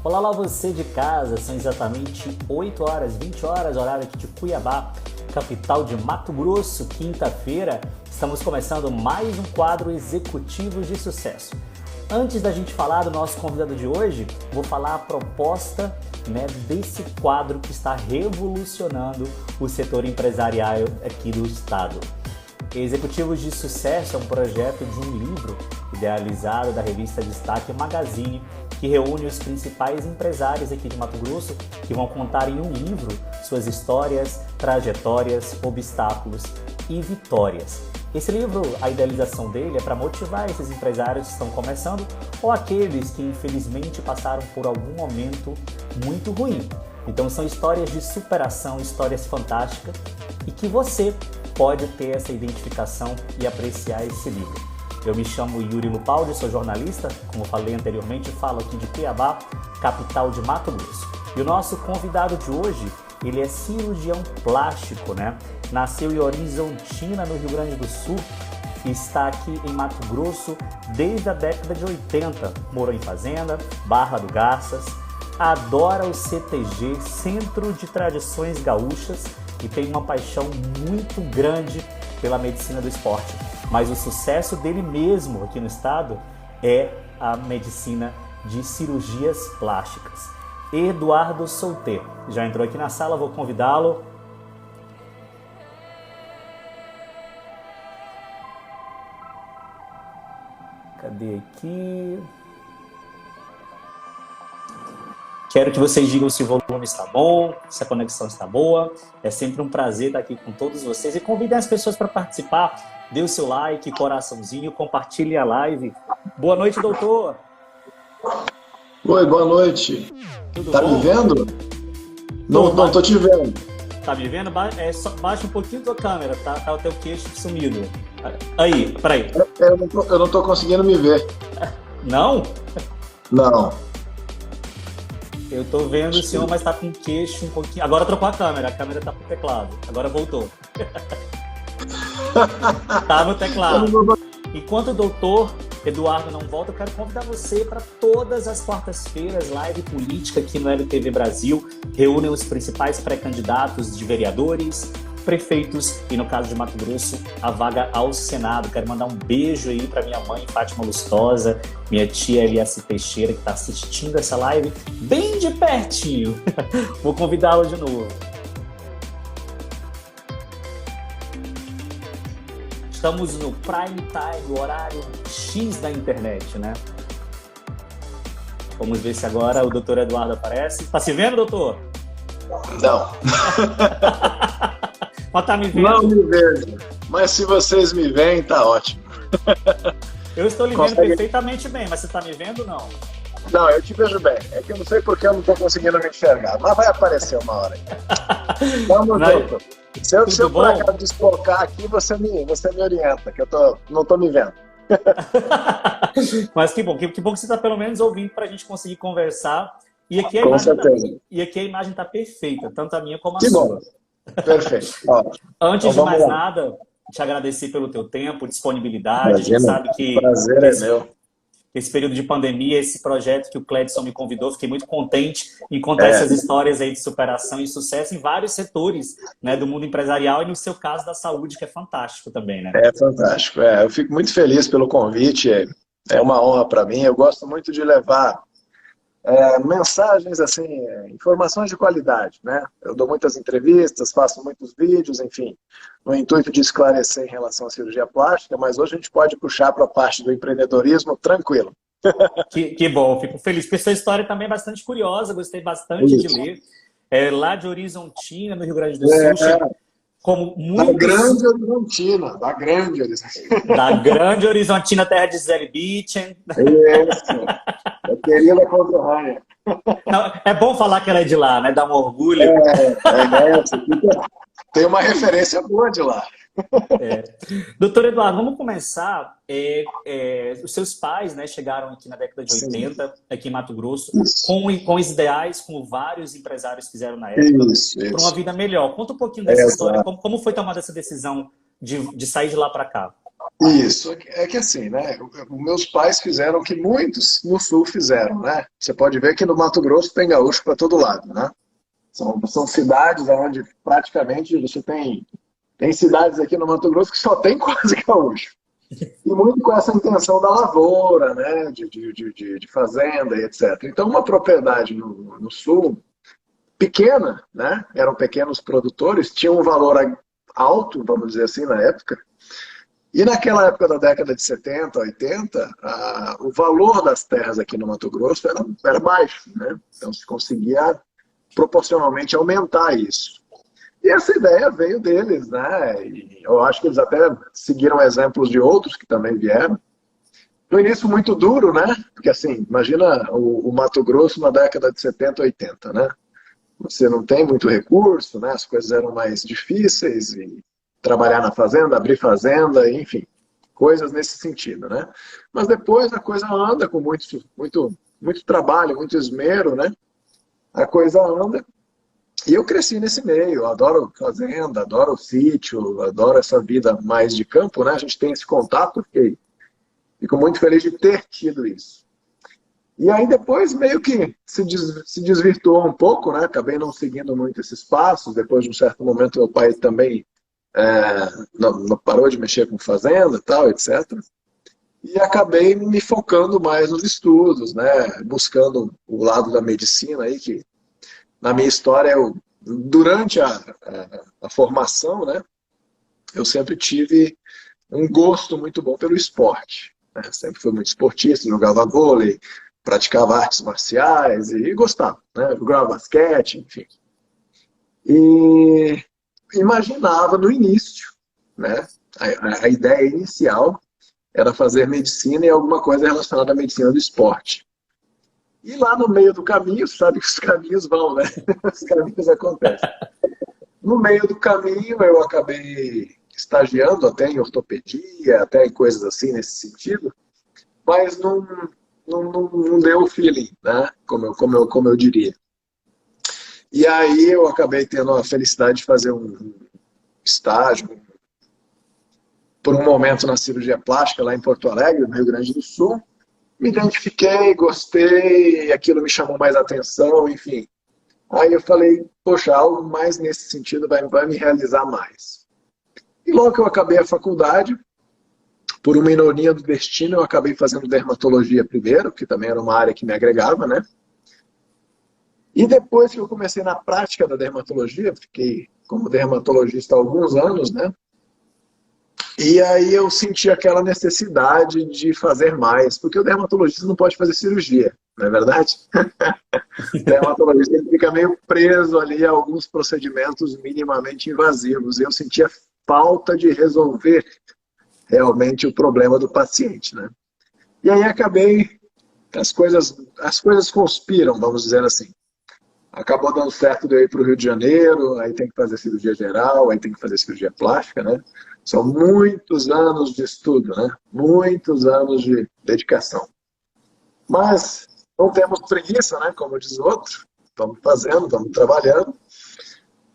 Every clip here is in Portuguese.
Olá lá você de casa, são exatamente 8 horas, 20 horas, horário aqui de Cuiabá, capital de Mato Grosso, quinta-feira. Estamos começando mais um quadro Executivos de Sucesso. Antes da gente falar do nosso convidado de hoje, vou falar a proposta desse quadro que está revolucionando o setor empresarial aqui do estado. Executivos de Sucesso é um projeto de um livro idealizado da revista Destaque Magazine, que reúne os principais empresários aqui de Mato Grosso que vão contar em um livro suas histórias, trajetórias, obstáculos e vitórias. Esse livro, a idealização dele é para motivar esses empresários que estão começando ou aqueles que infelizmente passaram por algum momento muito ruim. Então são histórias de superação, histórias fantásticas e que você pode ter essa identificação e apreciar esse livro. Eu me chamo Yuri Lupaldi, sou jornalista, como falei anteriormente, falo aqui de Cuiabá, capital de Mato Grosso. E o nosso convidado de hoje, ele é cirurgião plástico, Nasceu em Horizontina, no Rio Grande do Sul, e está aqui em Mato Grosso desde a década de 80. Morou em fazenda, Barra do Garças, adora o CTG, Centro de Tradições Gaúchas, e tem uma paixão muito grande pela medicina do esporte. Mas o sucesso dele mesmo aqui no estado é a medicina de cirurgias plásticas. Eduardo Solter já entrou aqui na sala, vou convidá-lo. Cadê aqui? Quero que vocês digam se o volume está bom, se a conexão está boa. É sempre um prazer estar aqui com todos vocês. E convidem as pessoas para participar. Dê o seu like, coraçãozinho, compartilhe a live. Boa noite, doutor. Oi, boa noite. Tudo tá bom? Me vendo? Não tô te vendo. Tá me vendo? Baixa um pouquinho tua câmera, tá o teu queixo sumido. Aí, peraí. Eu não tô conseguindo me ver. Não? Não. Eu tô vendo o senhor, mas tá com o queixo um pouquinho... Agora trocou a câmera tá pro teclado. Agora voltou. Tá no teclado. Enquanto o doutor Eduardo não volta, eu quero convidar você para todas as quartas-feiras, live política aqui no LTV Brasil. Reúnem os principais pré-candidatos de vereadores, prefeitos e, no caso de Mato Grosso, a vaga ao Senado. Quero mandar um beijo aí para minha mãe, Fátima Lustosa, minha tia Elias Teixeira, que está assistindo essa live bem de pertinho. Vou convidá-la de novo. Estamos no prime time, o horário X da internet, Vamos ver se agora o doutor Eduardo aparece. Tá se vendo, doutor? Não. Mas tá me vendo? Não me vejo. Mas se vocês me veem, tá ótimo. Eu estou lhe vendo perfeitamente bem, mas você tá me vendo ou não? Não, eu te vejo bem. É que eu não sei porque eu não tô conseguindo me enxergar. Mas vai aparecer uma hora aí. Vamos, doutor. Se eu por acaso desfocar aqui, você me orienta, que não tô me vendo. Mas que bom que você está pelo menos ouvindo para a gente conseguir conversar. E aqui a imagem tá perfeita, tanto a minha como a sua. Bom. Perfeito. Antes de mais nada, te agradecer pelo teu tempo, disponibilidade. Imagina, a gente sabe que o prazer é meu. Esse período de pandemia, esse projeto que o Cledson me convidou, fiquei muito contente em contar essas histórias aí de superação e sucesso em vários setores, do mundo empresarial e no seu caso da saúde, que é fantástico também, É fantástico. Eu fico muito feliz pelo convite, é uma honra para mim. Eu gosto muito de levar mensagens, assim, informações de qualidade, Eu dou muitas entrevistas, faço muitos vídeos, enfim, no intuito de esclarecer em relação à cirurgia plástica, mas hoje a gente pode puxar para a parte do empreendedorismo tranquilo. Que bom, fico feliz, porque sua história também é bastante curiosa, gostei bastante de ler. Lá de Horizontina, no Rio Grande do Sul, como muitos... Da grande Horizontina. Da grande Horizontina, terra de Gisele Bündchen. Isso. Eu queria conterrânea. É bom falar que ela é de lá, Dá um orgulho. Tem uma referência boa de lá. Doutor Eduardo, vamos começar. Os seus pais chegaram aqui na década de 80, aqui em Mato Grosso, com os ideais, como vários empresários fizeram na época, para uma vida melhor. Conta um pouquinho dessa história, como foi tomada essa decisão de sair de lá para cá? Isso, é que assim, né? Os meus pais fizeram o que muitos no sul fizeram, né? Você pode ver que no Mato Grosso tem gaúcho para todo lado, né? São cidades onde praticamente você tem cidades aqui no Mato Grosso que só tem quase gaúcho. E muito com essa intenção da lavoura, né? De fazenda e etc. Então, uma propriedade no sul, pequena, né? Eram pequenos produtores, tinham um valor alto, vamos dizer assim, na época. E naquela época da década de 70, 80, o valor das terras aqui no Mato Grosso era baixo, né? Então se conseguia proporcionalmente aumentar isso. E essa ideia veio deles, né? E eu acho que eles até seguiram exemplos de outros que também vieram. No início muito duro, né? Porque assim, imagina o Mato Grosso na década de 70, 80, né? Você não tem muito recurso, né? As coisas eram mais difíceis e trabalhar na fazenda, abrir fazenda, enfim, coisas nesse sentido, né? Mas depois a coisa anda com muito trabalho, muito esmero, né? A coisa anda e eu cresci nesse meio. Eu adoro fazenda, adoro sítio, adoro essa vida mais de campo, né? A gente tem esse contato, fico muito feliz de ter tido isso. E aí depois meio que se desvirtuou um pouco, né? Acabei não seguindo muito esses passos. Depois de um certo momento meu pai também não parou de mexer com fazenda e tal, etc. E acabei me focando mais nos estudos, né? Buscando o lado da medicina aí, que na minha história, durante a formação, né? Eu sempre tive um gosto muito bom pelo esporte, né? Sempre fui muito esportista, jogava vôlei, praticava artes marciais e gostava, né? Jogava basquete, enfim. E imaginava no início, né? A ideia inicial era fazer medicina e alguma coisa relacionada à medicina do esporte. E lá no meio do caminho, sabe que os caminhos vão, né? Os caminhos acontecem. No meio do caminho, eu acabei estagiando até em ortopedia, até em coisas assim nesse sentido, mas não deu o feeling, né? Como eu diria. E aí eu acabei tendo a felicidade de fazer um estágio por um momento na cirurgia plástica lá em Porto Alegre, no Rio Grande do Sul. Me identifiquei, gostei, aquilo me chamou mais atenção, enfim. Aí eu falei, poxa, algo mais nesse sentido vai me realizar mais. E logo que eu acabei a faculdade, por uma ironia do destino, eu acabei fazendo dermatologia primeiro, que também era uma área que me agregava, né? E depois que eu comecei na prática da dermatologia, fiquei como dermatologista há alguns anos, né? E aí eu senti aquela necessidade de fazer mais, porque o dermatologista não pode fazer cirurgia, não é verdade? O dermatologista ele fica meio preso ali a alguns procedimentos minimamente invasivos. E eu sentia falta de resolver realmente o problema do paciente, né? E aí acabei, as coisas conspiram, vamos dizer assim. Acabou dando certo de eu ir para o Rio de Janeiro, aí tem que fazer cirurgia geral, aí tem que fazer cirurgia plástica, né? São muitos anos de estudo, né? Muitos anos de dedicação. Mas não temos preguiça, né? Como diz o outro. Estamos fazendo, estamos trabalhando.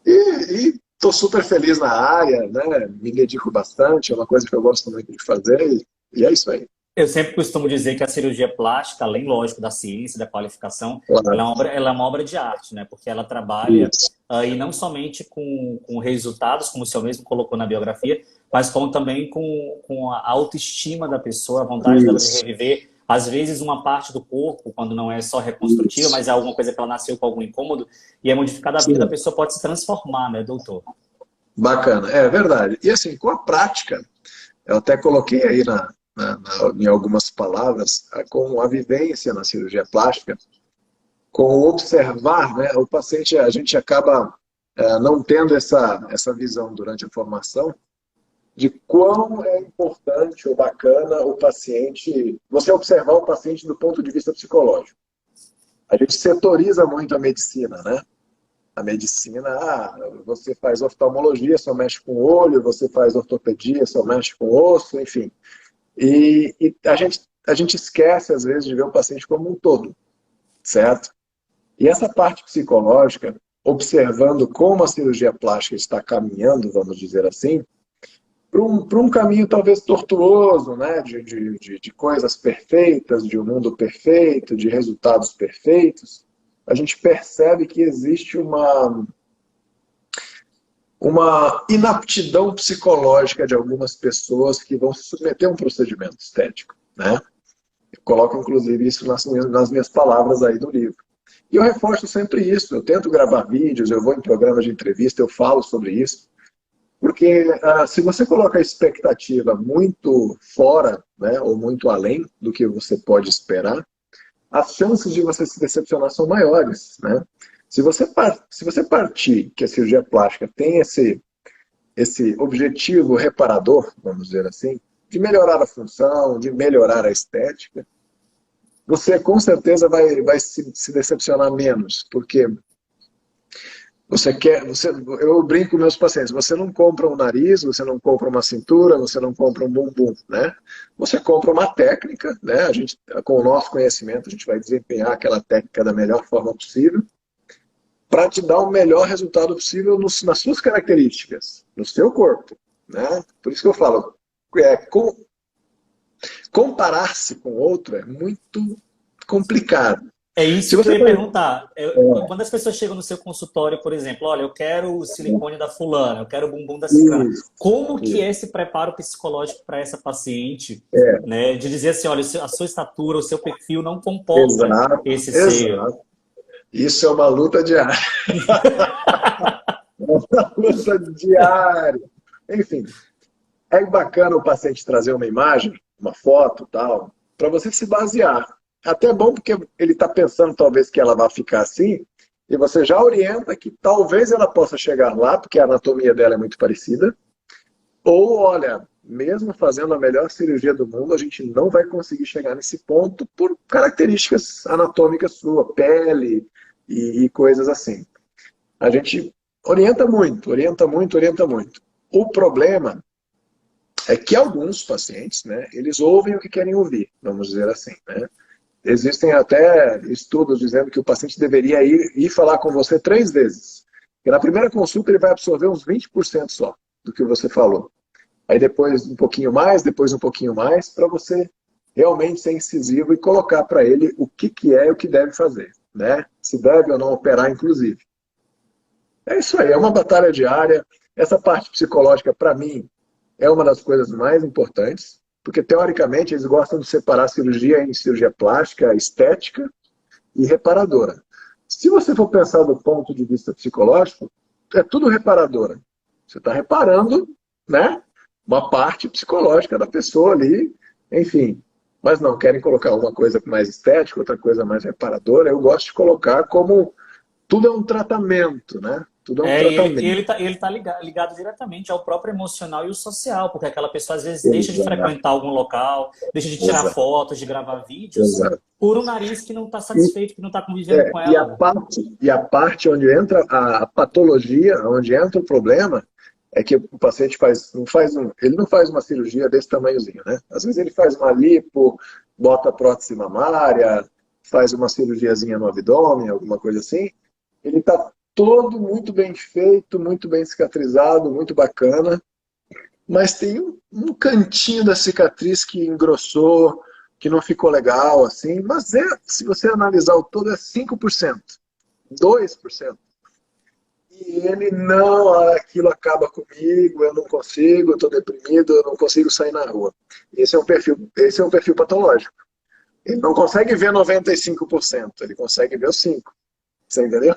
E estou super feliz na área, né? Me dedico bastante, é uma coisa que eu gosto muito de fazer e é isso aí. Eu sempre costumo dizer que a cirurgia plástica, além, lógico, da ciência, da qualificação, Claro. ela é uma obra de arte, né? Porque ela trabalha Isso. e não somente com resultados, como o senhor mesmo colocou na biografia, mas também com a autoestima da pessoa, a vontade dela de Isso. reviver, às vezes, uma parte do corpo, quando não é só reconstrutiva, Isso. mas é alguma coisa que ela nasceu com algum incômodo, e é modificada, a vida da Sim. pessoa pode se transformar, né, doutor? Bacana, é verdade. E assim, com a prática, eu até coloquei aí em algumas palavras, com a vivência na cirurgia plástica, com o observar, né, o paciente, a gente acaba não tendo essa visão durante a formação de quão é importante ou bacana o paciente, você observar o paciente do ponto de vista psicológico. A gente setoriza muito a medicina, né? A medicina, você faz oftalmologia, só mexe com o olho, você faz ortopedia, só mexe com o osso, enfim. E a gente esquece, às vezes, de ver o paciente como um todo, certo? E essa parte psicológica, observando como a cirurgia plástica está caminhando, vamos dizer assim, para um caminho talvez tortuoso, né? De coisas perfeitas, de um mundo perfeito, de resultados perfeitos, a gente percebe que existe uma inaptidão psicológica de algumas pessoas que vão se submeter a um procedimento estético, né? Eu coloco, inclusive, isso nas minhas palavras aí do livro. E eu reforço sempre isso. Eu tento gravar vídeos, eu vou em programas de entrevista, eu falo sobre isso. Porque se você coloca a expectativa muito fora, né, ou muito além do que você pode esperar, as chances de você se decepcionar são maiores, né? Se você partir que a cirurgia plástica tem esse objetivo reparador, vamos dizer assim, de melhorar a função, de melhorar a estética, você com certeza vai se decepcionar menos, porque eu brinco com meus pacientes, você não compra um nariz, você não compra uma cintura, você não compra um bumbum, né? Você compra uma técnica, né? Com o nosso conhecimento, a gente vai desempenhar aquela técnica da melhor forma possível, para te dar o melhor resultado possível nas suas características, no seu corpo, né? Por isso que eu falo, comparar-se com outro é muito complicado. É isso que eu ia perguntar. Quando as pessoas chegam no seu consultório, por exemplo, olha, eu quero o silicone da fulana, eu quero o bumbum da ciclana. Como que é esse preparo psicológico para essa paciente? Né? De dizer assim, olha, a sua estatura, o seu perfil não comporta esse seio. Isso é uma luta diária. Uma luta diária. Enfim, é bacana o paciente trazer uma imagem, uma foto, tal, para você se basear. Até bom porque ele está pensando talvez que ela vai ficar assim, e você já orienta que talvez ela possa chegar lá, porque a anatomia dela é muito parecida, ou, olha, mesmo fazendo a melhor cirurgia do mundo, a gente não vai conseguir chegar nesse ponto por características anatômicas sua, pele e coisas assim. A gente orienta muito, orienta muito, orienta muito. O problema é que alguns pacientes, né, eles ouvem o que querem ouvir, vamos dizer assim, né? Existem até estudos dizendo que o paciente deveria ir falar com você 3 vezes. Porque na primeira consulta ele vai absorver uns 20% só do que você falou. Aí depois um pouquinho mais, para você realmente ser incisivo e colocar para ele o que é e o que deve fazer, né? Se deve ou não operar, inclusive. É isso aí, é uma batalha diária. Essa parte psicológica, para mim, é uma das coisas mais importantes. Porque, teoricamente, eles gostam de separar a cirurgia em cirurgia plástica, estética e reparadora. Se você for pensar do ponto de vista psicológico, é tudo reparadora. Você está reparando, né, uma parte psicológica da pessoa ali, enfim. Mas não, querem colocar uma coisa mais estética, outra coisa mais reparadora. Eu gosto de colocar como tudo é um tratamento, né? Tudo é um tratamento. E ele tá ligado diretamente ao próprio emocional e o social, porque aquela pessoa às vezes deixa de frequentar algum local, deixa de tirar fotos, de gravar vídeos, por um nariz que não está satisfeito, que não está convivendo com ela. E a parte onde entra a patologia, onde entra o problema, é que o paciente ele não faz uma cirurgia desse tamanhozinho, né? Às vezes ele faz uma lipo, bota prótese mamária, faz uma cirurgiazinha no abdômen, alguma coisa assim. Ele está todo muito bem feito, muito bem cicatrizado, muito bacana, mas tem um cantinho da cicatriz que engrossou, que não ficou legal, assim, mas se você analisar o todo, é 5%, 2%. E ele, não, aquilo acaba comigo, eu não consigo, eu estou deprimido, eu não consigo sair na rua. Esse é um perfil patológico. Ele não consegue ver 95%, ele consegue ver os 5%. Você entendeu?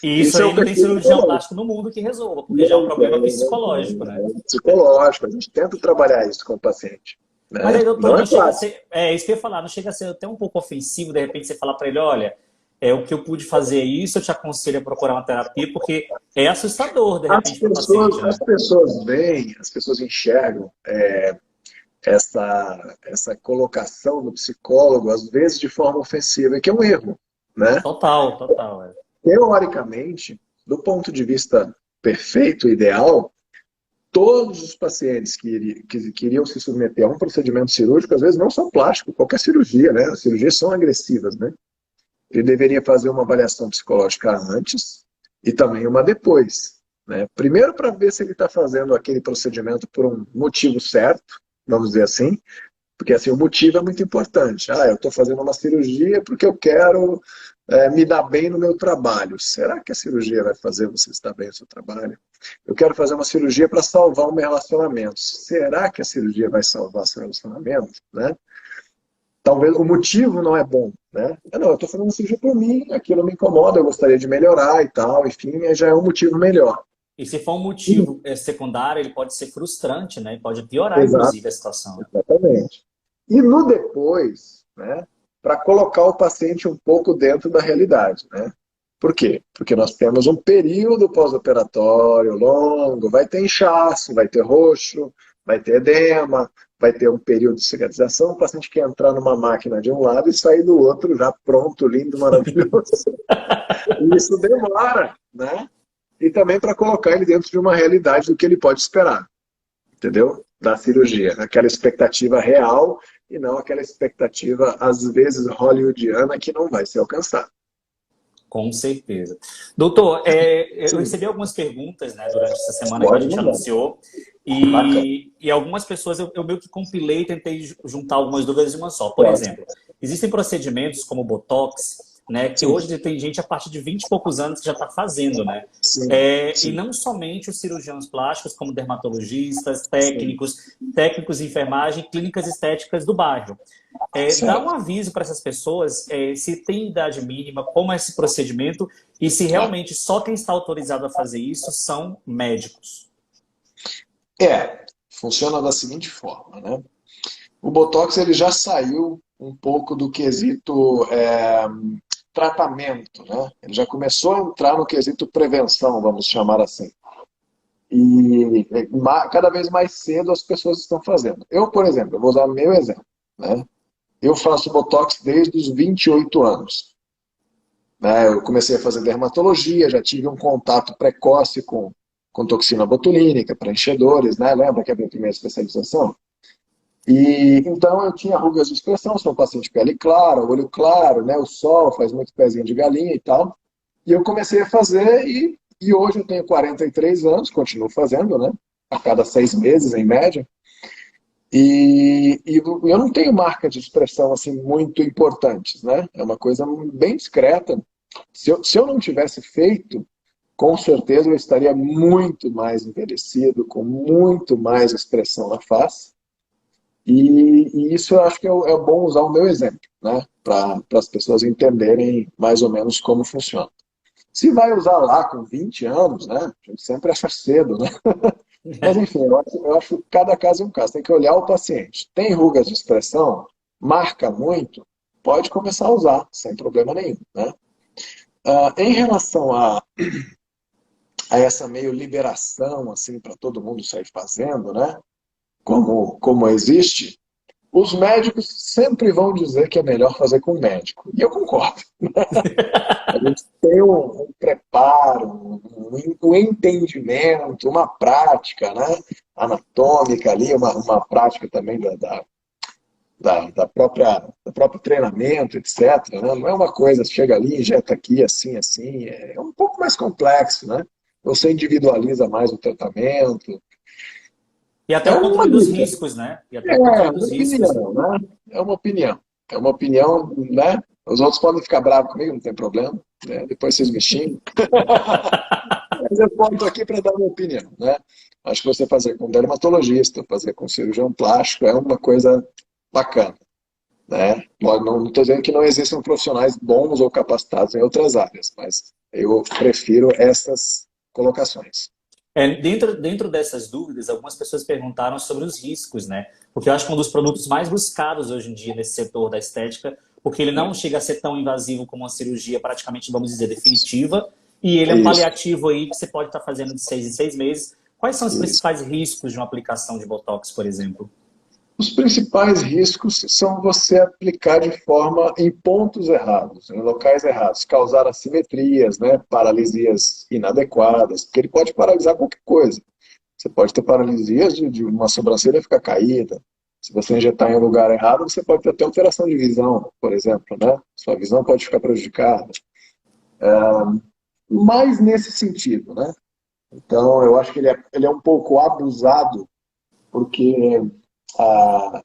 E isso aí não tem cirurgião plástico no mundo que resolva, porque já é um problema psicológico, né? Psicológico, a gente tenta trabalhar isso com o paciente. Né? Mas aí, doutor, não chega a ser, isso que eu ia falar, não chega a ser até um pouco ofensivo, de repente você falar para ele, olha, o que eu pude fazer isso, eu te aconselho a procurar uma terapia, porque é assustador, de repente, para o paciente. Né? As pessoas veem, as pessoas enxergam essa colocação do psicólogo, às vezes de forma ofensiva, que é um erro. Né? Total. Teoricamente, do ponto de vista perfeito, ideal, todos os pacientes que iriam se submeter a um procedimento cirúrgico, às vezes não só plástico, qualquer cirurgia, né? As cirurgias são agressivas, né? Ele deveria fazer uma avaliação psicológica antes e também uma depois, né? Primeiro para ver se ele está fazendo aquele procedimento por um motivo certo, vamos dizer assim, porque assim, o motivo é muito importante. Eu estou fazendo uma cirurgia porque eu quero me dar bem no meu trabalho. Será que a cirurgia vai fazer você estar bem no seu trabalho? Eu quero fazer uma cirurgia para salvar o meu relacionamento. Será que a cirurgia vai salvar seu relacionamento? Né? Talvez o motivo não é bom. Né? Não, eu estou fazendo uma cirurgia por mim, aquilo me incomoda, eu gostaria de melhorar e tal, enfim, já é um motivo melhor. E se for um motivo secundário, ele pode ser frustrante, né? Pode piorar, Exato, inclusive, a situação. exatamente. E no depois, né, para colocar o paciente um pouco dentro da realidade, né? Por quê? Porque nós temos um período pós-operatório longo, vai ter inchaço, vai ter roxo, vai ter edema, vai ter um período de cicatrização, o paciente quer entrar numa máquina de um lado e sair do outro já pronto, lindo, maravilhoso. E isso demora, né? E também para colocar ele dentro de uma realidade do que ele pode esperar, entendeu? Da cirurgia, aquela expectativa real e não aquela expectativa, às vezes, hollywoodiana que não vai ser alcançada. Com certeza. Doutor, eu Sim. recebi algumas perguntas, né, durante essa semana que a Pode gente mandar. anunciou Bacana. e algumas pessoas eu meio que compilei e tentei juntar algumas dúvidas em uma só. Por Claro. exemplo, existem procedimentos como Botox, né, que Sim, hoje tem gente a partir de 20 e poucos anos que já está fazendo, né? sim, E sim, não somente os cirurgiões plásticos, como dermatologistas, sim. técnicos de enfermagem, clínicas estéticas do bairro. Dá um Certo. aviso para essas pessoas se tem idade mínima, como é esse procedimento e se Claro. realmente só quem está autorizado a fazer isso são médicos. Funciona da seguinte forma, né? O Botox ele já saiu um pouco do quesito tratamento, né? Ele já começou a entrar no quesito prevenção, vamos chamar assim. E cada vez mais cedo as pessoas estão fazendo. Eu, por exemplo, eu vou usar meu exemplo, né? Eu faço Botox desde os 28 anos. Né? Eu comecei a fazer dermatologia, já tive um contato precoce com toxina botulínica, preenchedores, né? Lembra que é a minha primeira especialização? E então eu tinha rugas de expressão, sou um paciente de pele clara, olho claro, né? O sol faz muito pezinho de galinha e tal. E eu comecei a fazer e hoje eu tenho 43 anos, continuo fazendo, né? A cada 6 meses, em média. E eu não tenho marca de expressão assim muito importantes, né? É uma coisa bem discreta. Se eu não tivesse feito, com certeza eu estaria muito mais envelhecido, com muito mais expressão na face. E isso eu acho que é bom usar o meu exemplo, né? Para as pessoas entenderem mais ou menos como funciona. Se vai usar lá com 20 anos, né? A gente sempre acha cedo, né? Mas enfim, eu acho que cada caso é um caso. Tem que olhar o paciente. Tem rugas de expressão? Marca muito? Pode começar a usar, sem problema nenhum, né? Em relação a essa meio liberação, assim, para todo mundo sair fazendo, né? Como existe, os médicos sempre vão dizer que é melhor fazer com o médico. E eu concordo. A gente tem um preparo, um entendimento, uma prática, né? Anatômica ali, uma prática também do próprio treinamento, etc. Né? Não é uma coisa, chega ali, injeta aqui, assim, assim. É um pouco mais complexo, né? Você individualiza mais o tratamento. E até É o uma controle dos dica. riscos, né? E até É o controle uma dos riscos. opinião, né? É uma opinião. É uma opinião, né? Os outros podem ficar bravos comigo, não tem problema. Né? Depois vocês me xingam. Mas eu estou aqui para dar uma opinião, né? Acho que você fazer com dermatologista, fazer com cirurgião plástico é uma coisa bacana, né? Não estou dizendo que não existam profissionais bons ou capacitados em outras áreas, mas eu prefiro essas colocações. Dentro dessas dúvidas, algumas pessoas perguntaram sobre os riscos, né? Porque eu acho que é um dos produtos mais buscados hoje em dia nesse setor da estética, porque ele não chega a ser tão invasivo como uma cirurgia praticamente, vamos dizer, definitiva, e ele é um Isso, paliativo aí que você pode estar fazendo de 6 em 6 meses. Quais são os isso. principais riscos de uma aplicação de Botox, por exemplo? Os principais riscos são você aplicar de forma em pontos errados, em locais errados, causar assimetrias, né, paralisias inadequadas, porque ele pode paralisar qualquer coisa. Você pode ter paralisias de uma sobrancelha ficar caída. Se você injetar em um lugar errado, você pode ter até alteração de visão, por exemplo, né? Sua visão pode ficar prejudicada. Mais nesse sentido, né? Então, eu acho que ele é um pouco abusado, porque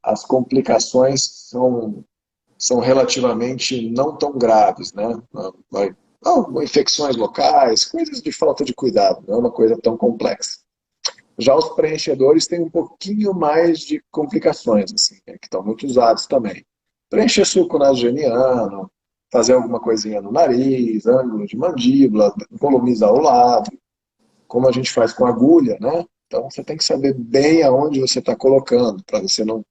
as complicações são relativamente não tão graves, né? Infecções locais, coisas de falta de cuidado, não é uma coisa tão complexa. Já os preenchedores têm um pouquinho mais de complicações, assim, né, que estão muito usados também. Preencher suco nasogeniano, fazer alguma coisinha no nariz, ângulo de mandíbula, volumizar o lado, como a gente faz com agulha, né? Então você tem que saber bem aonde você está colocando, para você não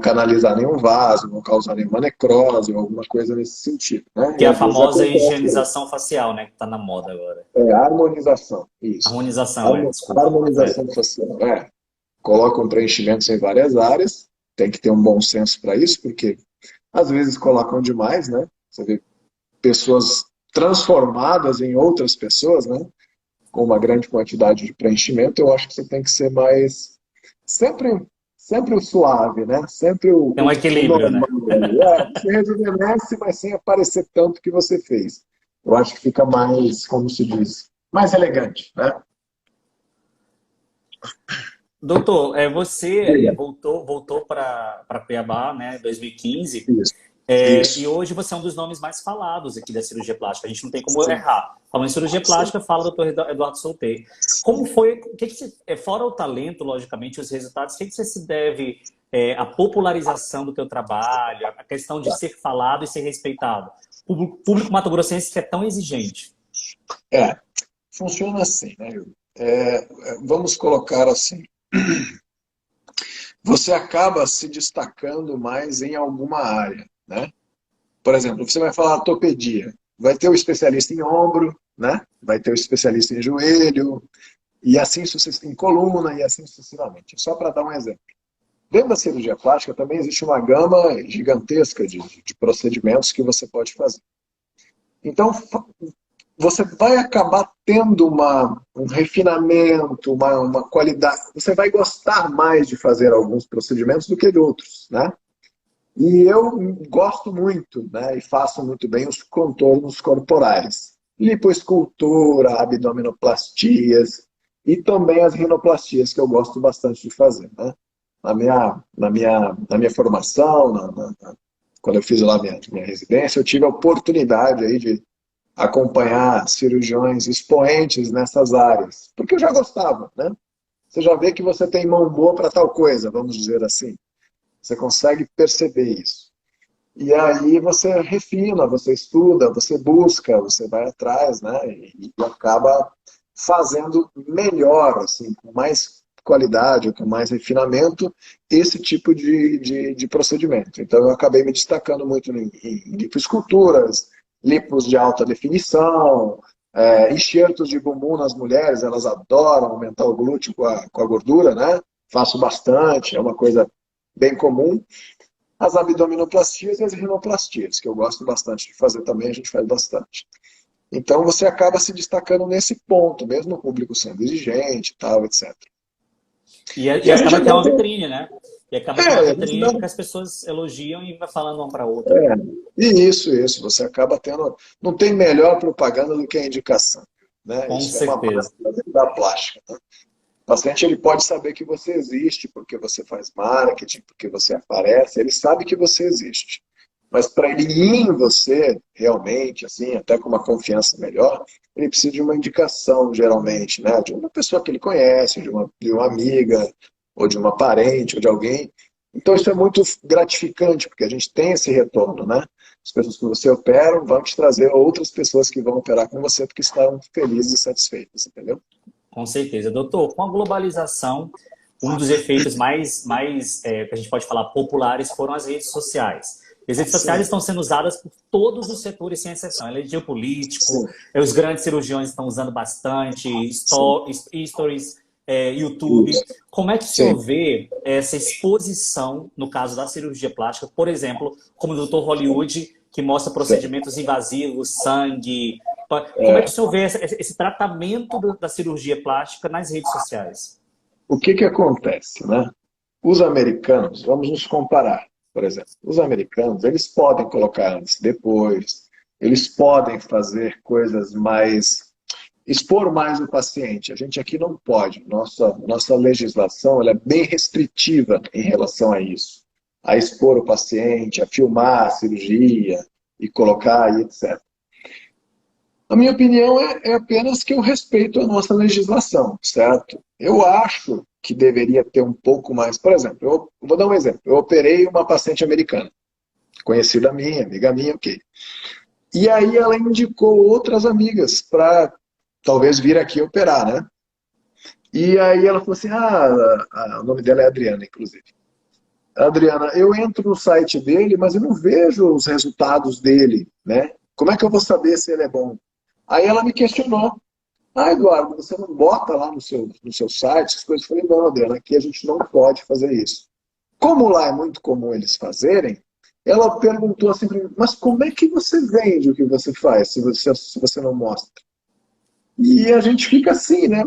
canalizar nenhum vaso, não causar nenhuma necrose ou alguma coisa nesse sentido, né? Que E é a às vezes famosa acontece isso. higienização facial, né? Que está na moda agora. Harmonização, isso. Harmonização, desculpa. É. Harmonização facial, colocam preenchimentos em várias áreas, tem que ter um bom senso para isso, porque às vezes colocam demais, né? Você vê pessoas transformadas em outras pessoas, né? Com uma grande quantidade de preenchimento, eu acho que você tem que ser mais sempre, sempre o suave, né? Sempre Tem um o equilíbrio, né? normal. Você rejuvenesce, mas sem aparecer tanto que você fez. Eu acho que fica mais, como se diz, mais elegante, né? Doutor, você Diga. voltou para Cuiabá, né, 2015, Isso. e Isso. hoje você é um dos nomes mais falados aqui da cirurgia plástica. A gente não tem como errar. Falando em cirurgia plástica, fala o doutor Eduardo Solteiro. Como foi, fora o talento, logicamente, os resultados, o que você se deve à popularização do teu trabalho, a questão de ser falado e ser respeitado? O público mato-grossense que é tão exigente. É, funciona assim, né, Yuri? Vamos colocar assim. Você acaba se destacando mais em alguma área, né? Por exemplo, você vai falar ortopedia, vai ter o especialista em ombro, né? Vai ter o especialista em joelho, e assim sucessivamente, em coluna, e assim sucessivamente. Só para dar um exemplo. Dentro da cirurgia plástica também existe uma gama gigantesca de procedimentos que você pode fazer. Então, você vai acabar tendo um refinamento, uma qualidade. Você vai gostar mais de fazer alguns procedimentos do que de outros, né? E eu gosto muito, né, e faço muito bem os contornos corporais. Lipoescultura, abdominoplastias e também as rinoplastias, que eu gosto bastante de fazer, né? Na minha formação, quando eu fiz lá minha residência, eu tive a oportunidade aí de acompanhar cirurgiões expoentes nessas áreas, porque eu já gostava, né? Você já vê que você tem mão boa para tal coisa, vamos dizer assim. Você consegue perceber isso. E aí você refina, você estuda, você busca, você vai atrás, né? E acaba fazendo melhor, assim, com mais qualidade, com mais refinamento, esse tipo de procedimento. Então eu acabei me destacando muito em lipoesculturas, lipos de alta definição, enxertos de bumbum nas mulheres, elas adoram aumentar o glúteo com a gordura, né? Faço bastante, é uma coisa bem comum. As abdominoplastias e as rinoplastias, que eu gosto bastante de fazer também, a gente faz bastante. Então você acaba se destacando nesse ponto, mesmo o público sendo exigente, tal, etc. E E a gente acaba que é ainda uma tem. vitrine, né? E acaba que é uma A gente vitrine dá. porque as pessoas elogiam e vai falando uma para outra. E isso, você acaba tendo. Não tem melhor propaganda do que a indicação, né? Com Isso é uma certeza. máxima da plástica, né? O paciente ele pode saber que você existe, porque você faz marketing, porque você aparece, ele sabe que você existe. Mas para ele ir em você, realmente, assim, até com uma confiança melhor, ele precisa de uma indicação, geralmente, né? De uma pessoa que ele conhece, de uma amiga, ou de uma parente, ou de alguém. Então isso é muito gratificante, porque a gente tem esse retorno, né? As pessoas que você opera vão te trazer outras pessoas que vão operar com você porque estão felizes e satisfeitas, entendeu? Com certeza. Doutor, com a globalização, um dos efeitos que a gente pode falar populares foram as redes sociais. As redes sociais Sim, estão sendo usadas por todos os setores, sem exceção. Elogio político, sim, os grandes cirurgiões estão usando bastante, sim. stories, YouTube. Isso. Como é que o senhor Sim. vê essa exposição, no caso da cirurgia plástica, por exemplo, como o Dr. Hollywood, que mostra Sim. procedimentos invasivos, sangue. Como é que o É, senhor vê esse tratamento da cirurgia plástica nas redes sociais? o que que acontece, né? Os americanos, vamos nos comparar, por exemplo. Os americanos, eles podem colocar antes e depois, eles podem fazer coisas mais expor mais o paciente. A gente aqui não pode. Nossa legislação ela é bem restritiva em relação a isso. A expor o paciente, a filmar a cirurgia e colocar e etc. A minha opinião é apenas que eu respeito a nossa legislação, certo? Eu acho que deveria ter um pouco mais. Por exemplo, eu vou dar um exemplo. Eu operei uma paciente americana, conhecida minha, amiga minha, ok. E aí ela indicou outras amigas para talvez vir aqui operar, né? E aí ela falou assim, o nome dela é Adriana, inclusive. Adriana, eu entro no site dele, mas eu não vejo os resultados dele, né? Como é que eu vou saber se ele é bom? Aí ela me questionou. Eduardo, você não bota lá no seu site as coisas? Eu falei, não, Adriana, aqui a gente não pode fazer isso. Como lá é muito comum eles fazerem, ela perguntou assim, mas como é que você vende o que você faz se você não mostra? E a gente fica assim, né?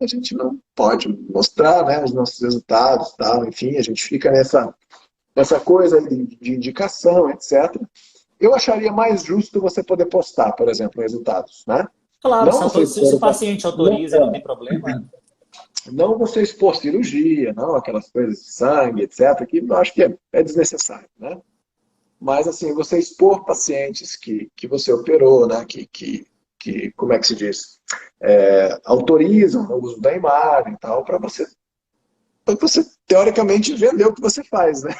A gente não pode mostrar, né, os nossos resultados, tal, enfim, a gente fica nessa coisa de indicação, etc. Eu acharia mais justo você poder postar, por exemplo, resultados, né? Claro, Não você se o expor, paciente autoriza, não tem problema. não você expor cirurgia, não aquelas coisas de sangue, etc., que eu acho que é desnecessário, né? Mas, assim, você expor pacientes que você operou, né? Como é que se diz? Autorizam o uso da imagem e tal, para você, teoricamente, vender o que você faz, né?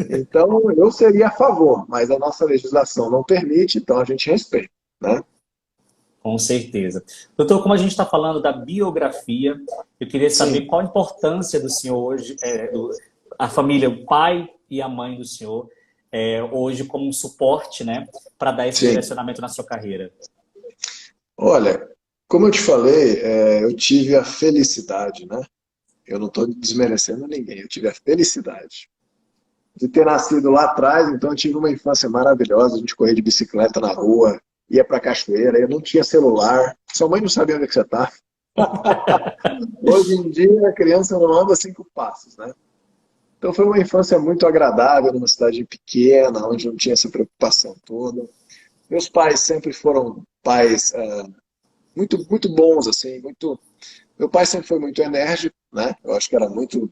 Então, eu seria a favor, mas a nossa legislação não permite, então a gente respeita, né? Com certeza. Doutor, como a gente está falando da biografia, eu queria saber Sim, qual a importância do senhor hoje, a família, o pai e a mãe do senhor, hoje como um suporte, né, para dar esse sim. direcionamento na sua carreira. Olha, como eu te falei, eu tive a felicidade, né? Eu não estou desmerecendo ninguém, eu tive a felicidade de ter nascido lá atrás, então eu tive uma infância maravilhosa, a gente corria de bicicleta na rua, ia pra cachoeira, eu não tinha celular, sua mãe não sabia onde é que você tá. Hoje em dia a criança não anda 5 passos, né? Então foi uma infância muito agradável, numa cidade pequena, onde não tinha essa preocupação toda. Meus pais sempre foram pais muito, muito bons, assim, muito. Meu pai sempre foi muito enérgico, né? Eu acho que era muito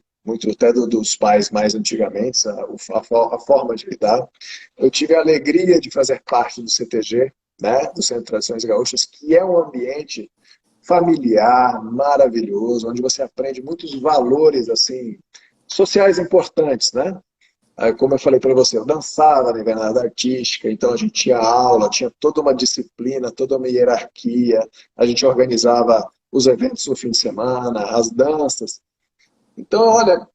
até dos pais mais antigamente, a forma de lidar. Eu tive a alegria de fazer parte do CTG, né? Do Centro de Tradições Gaúchas, que é um ambiente familiar, maravilhoso, onde você aprende muitos valores assim sociais importantes, né? Aí, como eu falei para você, eu dançava na invernada artística, então a gente tinha aula, tinha toda uma disciplina, toda uma hierarquia, a gente organizava os eventos no fim de semana, as danças. Então, olha,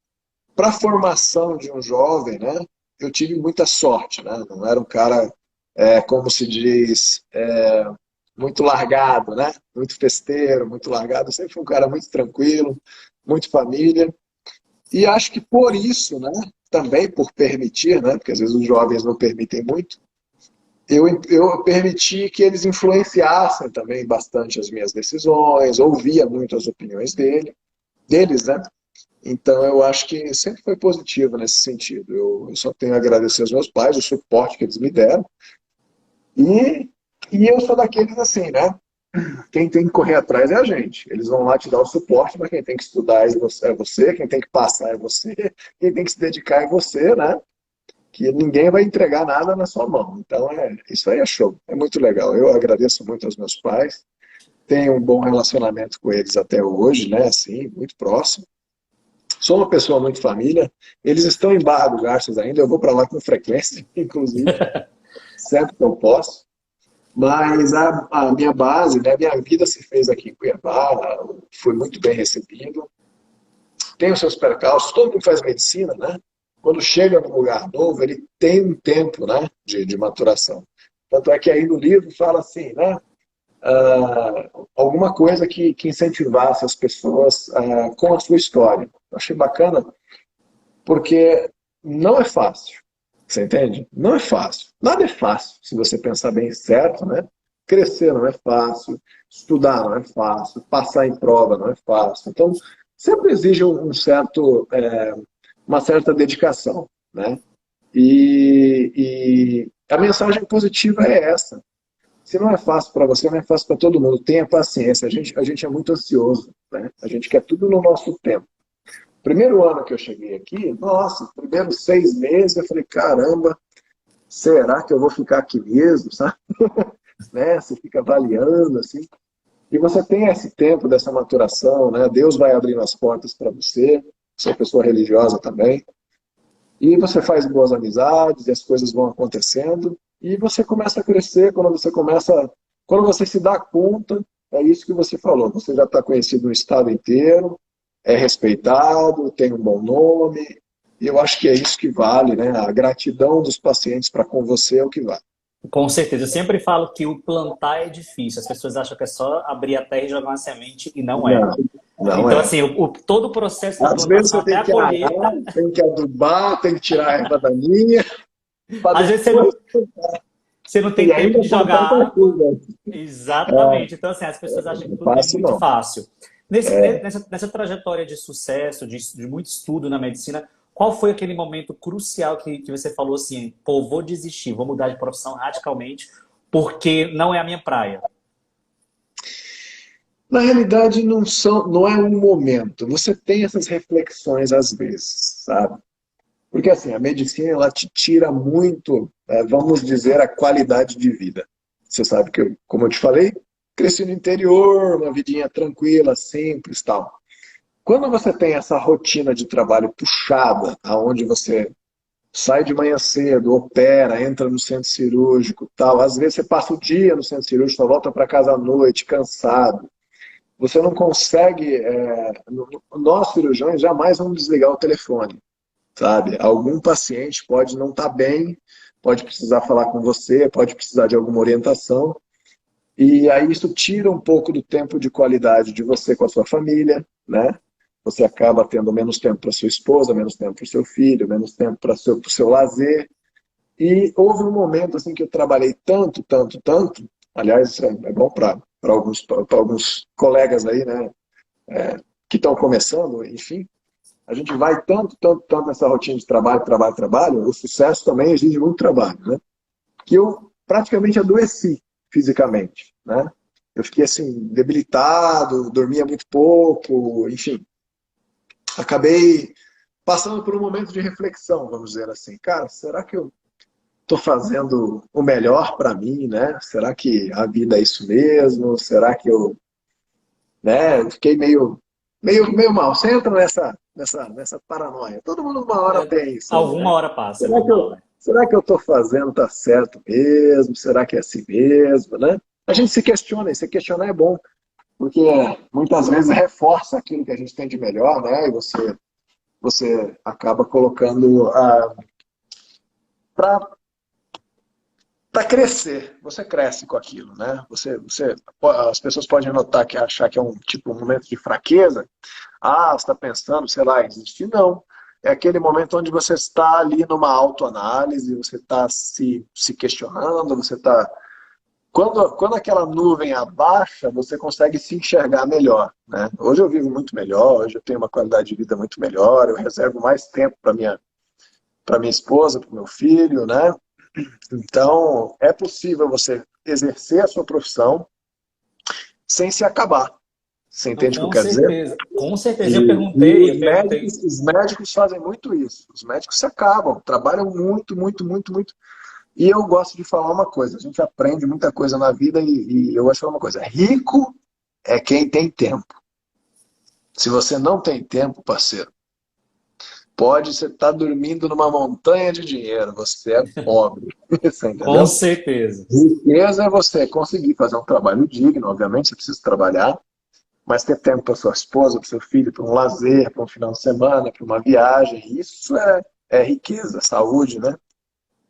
para a formação de um jovem, né, eu tive muita sorte, né? Não era um cara, como se diz, muito largado, né? Muito festeiro, muito largado. Eu sempre fui um cara muito tranquilo, muito família. E acho que por isso, né, também por permitir, né, porque às vezes os jovens não permitem muito, eu permiti que eles influenciassem também bastante as minhas decisões, ouvia muito as opiniões deles, né? Então eu acho que sempre foi positivo nesse sentido. Eu só tenho a agradecer aos meus pais, o suporte que eles me deram. E, e eu sou daqueles assim, né? Quem tem que correr atrás é a gente. Eles vão lá te dar o suporte, mas quem tem que estudar é você, quem tem que passar é você, quem tem que se dedicar é você, né? Que ninguém vai entregar nada na sua mão. Então, isso aí é show. É muito legal. Eu agradeço muito aos meus pais. Tenho um bom relacionamento com eles até hoje, né? Assim, muito próximo. Sou uma pessoa muito família. Eles estão em Barra do Garças ainda. Eu vou para lá com frequência, inclusive, sempre que eu posso. Mas a minha base, né, a minha vida se fez aqui em Cuiabá, fui muito bem recebido. Tem os seus percalços, todo mundo faz medicina, né? Quando chega num lugar novo, ele tem um tempo, né, de maturação. Tanto é que aí no livro fala assim, né? Alguma coisa que incentivasse as pessoas com a sua história. Eu achei bacana, porque não é fácil. Você entende? Não é fácil. Nada é fácil, se você pensar bem certo, né? Crescer não é fácil, estudar não é fácil, passar em prova não é fácil. Então, sempre exige uma certa dedicação, né? E a mensagem positiva é essa. Se não é fácil para você, não é fácil para todo mundo. Tenha paciência. A gente é muito ansioso, né? A gente quer tudo no nosso tempo. Primeiro ano que eu cheguei aqui, nossa, primeiros 6 meses, eu falei, caramba, será que eu vou ficar aqui mesmo, sabe? Né? Você fica avaliando, assim. E você tem esse tempo dessa maturação, né? Deus vai abrindo as portas para você, você é pessoa religiosa também. E você faz boas amizades, e as coisas vão acontecendo, e você começa a crescer. Quando você se dá conta, é isso que você falou, você já está conhecido no estado inteiro, é respeitado, tem um bom nome, e eu acho que é isso que vale, né? A gratidão dos pacientes para com você é o que vale. Com certeza. Eu sempre falo que o plantar é difícil. As pessoas acham que é só abrir a terra e jogar uma semente, e não é. Não, não Então, é. assim, todo o processo da Às vezes plantação você até tem a que arar, colheita, tem que adubar, tem que tirar a erva daninha, para às vezes depois. você não tem E tempo ainda de jogar plantar com água. chuva. Exatamente. Então, assim, as pessoas acham que Não é tudo é fácil, muito não. fácil. Nessa trajetória de sucesso, de muito estudo na medicina, qual foi aquele momento crucial que você falou assim, pô, vou desistir, vou mudar de profissão radicalmente, porque não é a minha praia? Na realidade, não é um momento. Você tem essas reflexões às vezes, sabe? Porque assim, a medicina ela te tira muito, vamos dizer, a qualidade de vida. Você sabe que, como eu te falei, cresci no interior, uma vidinha tranquila, simples, tal. Quando você tem essa rotina de trabalho puxada, aonde você sai de manhã cedo, opera, entra no centro cirúrgico, tal, às vezes você passa o dia no centro cirúrgico, só volta para casa à noite, cansado. Você não consegue, nós cirurgiões jamais vamos desligar o telefone, sabe? Algum paciente pode não estar bem, pode precisar falar com você, pode precisar de alguma orientação, e aí isso tira um pouco do tempo de qualidade de você com a sua família, né? Você acaba tendo menos tempo para sua esposa, menos tempo para o seu filho, menos tempo para o seu lazer. E houve um momento assim que eu trabalhei tanto, tanto, tanto, aliás, isso é bom para alguns colegas aí, né, que estão começando, enfim, a gente vai tanto, tanto, tanto nessa rotina de trabalho, trabalho, trabalho, o sucesso também exige muito trabalho, né? Que eu praticamente adoeci fisicamente, né? Eu fiquei assim, debilitado, dormia muito pouco, enfim. Acabei passando por um momento de reflexão, vamos dizer assim. Cara, será que eu estou fazendo o melhor para mim, né? Será que a vida é isso mesmo? Será que eu, né? Eu fiquei meio mal. Você entra nessa paranoia. Todo mundo uma hora É, tem isso, alguma né? hora passa, é Será que normal, eu, né? será que eu estou fazendo tá certo mesmo? Será que é assim mesmo, né? A gente se questiona, e se questionar é bom, porque muitas vezes reforça aquilo que a gente tem de melhor, né? E você acaba colocando para crescer. Você cresce com aquilo, né? As pessoas podem notar que achar que é um tipo um momento de fraqueza. Ah, você está pensando, sei lá, em desistir? Não. É aquele momento onde você está ali numa autoanálise, você está se questionando, você está. Quando aquela nuvem abaixa, você consegue se enxergar melhor, né? Hoje eu vivo muito melhor, hoje eu tenho uma qualidade de vida muito melhor, eu reservo mais tempo para minha esposa, para o meu filho, né? Então, é possível você exercer a sua profissão sem se acabar. Você Não, entende o que eu com quero dizer? certeza. Com certeza. Eu E perguntei, eu os perguntei. médicos, os médicos fazem muito isso. Os médicos se acabam, trabalham muito, muito, muito, muito. E eu gosto de falar uma coisa: a gente aprende muita coisa na vida e eu gosto de falar uma coisa: rico é quem tem tempo. Se você não tem tempo, parceiro, pode você estar dormindo numa montanha de dinheiro, você é pobre. Você Com entendeu? certeza. Riqueza é você conseguir fazer um trabalho digno, obviamente, você precisa trabalhar, mas ter tempo para sua esposa, para seu filho, para um lazer, para um final de semana, para uma viagem, isso é riqueza, saúde, né?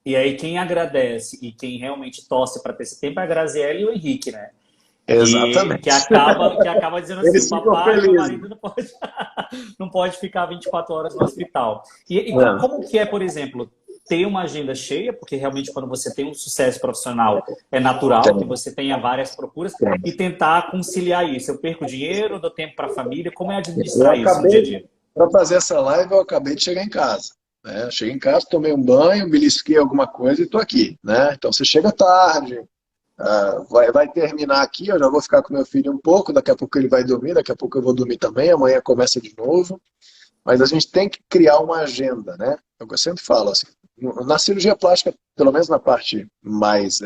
E aí quem agradece e quem realmente torce para ter esse tempo é a Graziella e o Henrique, né? Que Exatamente. acaba dizendo assim, Eles ficam papai, meu felizes. marido não pode, não pode ficar 24 horas no hospital. E É, como que é, por exemplo, ter uma agenda cheia, porque realmente quando você tem um sucesso profissional é natural que tem, você tenha várias procuras, tem. e tentar conciliar isso. Eu perco dinheiro, dou tempo para a família, como é Eu administrar isso no dia a acabei, dia? para fazer essa live, eu acabei de chegar em casa. Né? Eu cheguei em casa, tomei um banho, belisquei alguma coisa e estou aqui. Né? Então você chega tarde, Vai terminar aqui, eu já vou ficar com meu filho um pouco, daqui a pouco ele vai dormir, daqui a pouco eu vou dormir também, amanhã começa de novo. Mas a gente tem que criar uma agenda, né? É o que eu sempre falo, assim, na cirurgia plástica, pelo menos na parte mais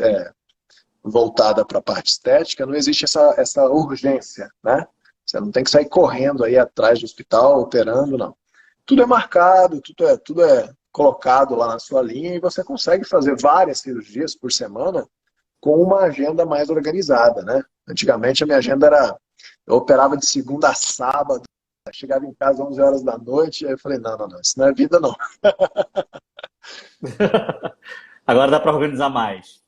voltada para a parte estética, não existe essa urgência, né? Você não tem que sair correndo aí atrás do hospital, operando, não. Tudo é marcado, tudo é colocado lá na sua linha e você consegue fazer várias cirurgias por semana com uma agenda mais organizada, né? Antigamente a minha agenda era, eu operava de segunda a sábado, chegava em casa às 11 horas da noite, aí eu falei, não, isso não é vida não. Agora dá para organizar mais.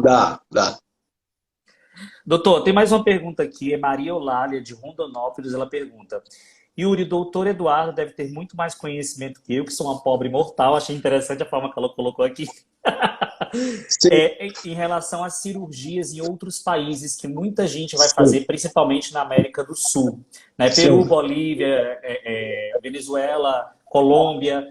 Dá. Doutor, tem mais uma pergunta aqui. É Maria Eulália, de Rondonópolis. Ela pergunta: Yuri, doutor Eduardo deve ter muito mais conhecimento que eu, que sou uma pobre mortal. Achei interessante a forma que ela colocou aqui. Sim, Em relação às cirurgias em outros países que muita gente vai fazer, principalmente na América do Sul, né? Peru, sim, Bolívia, Venezuela, Colômbia.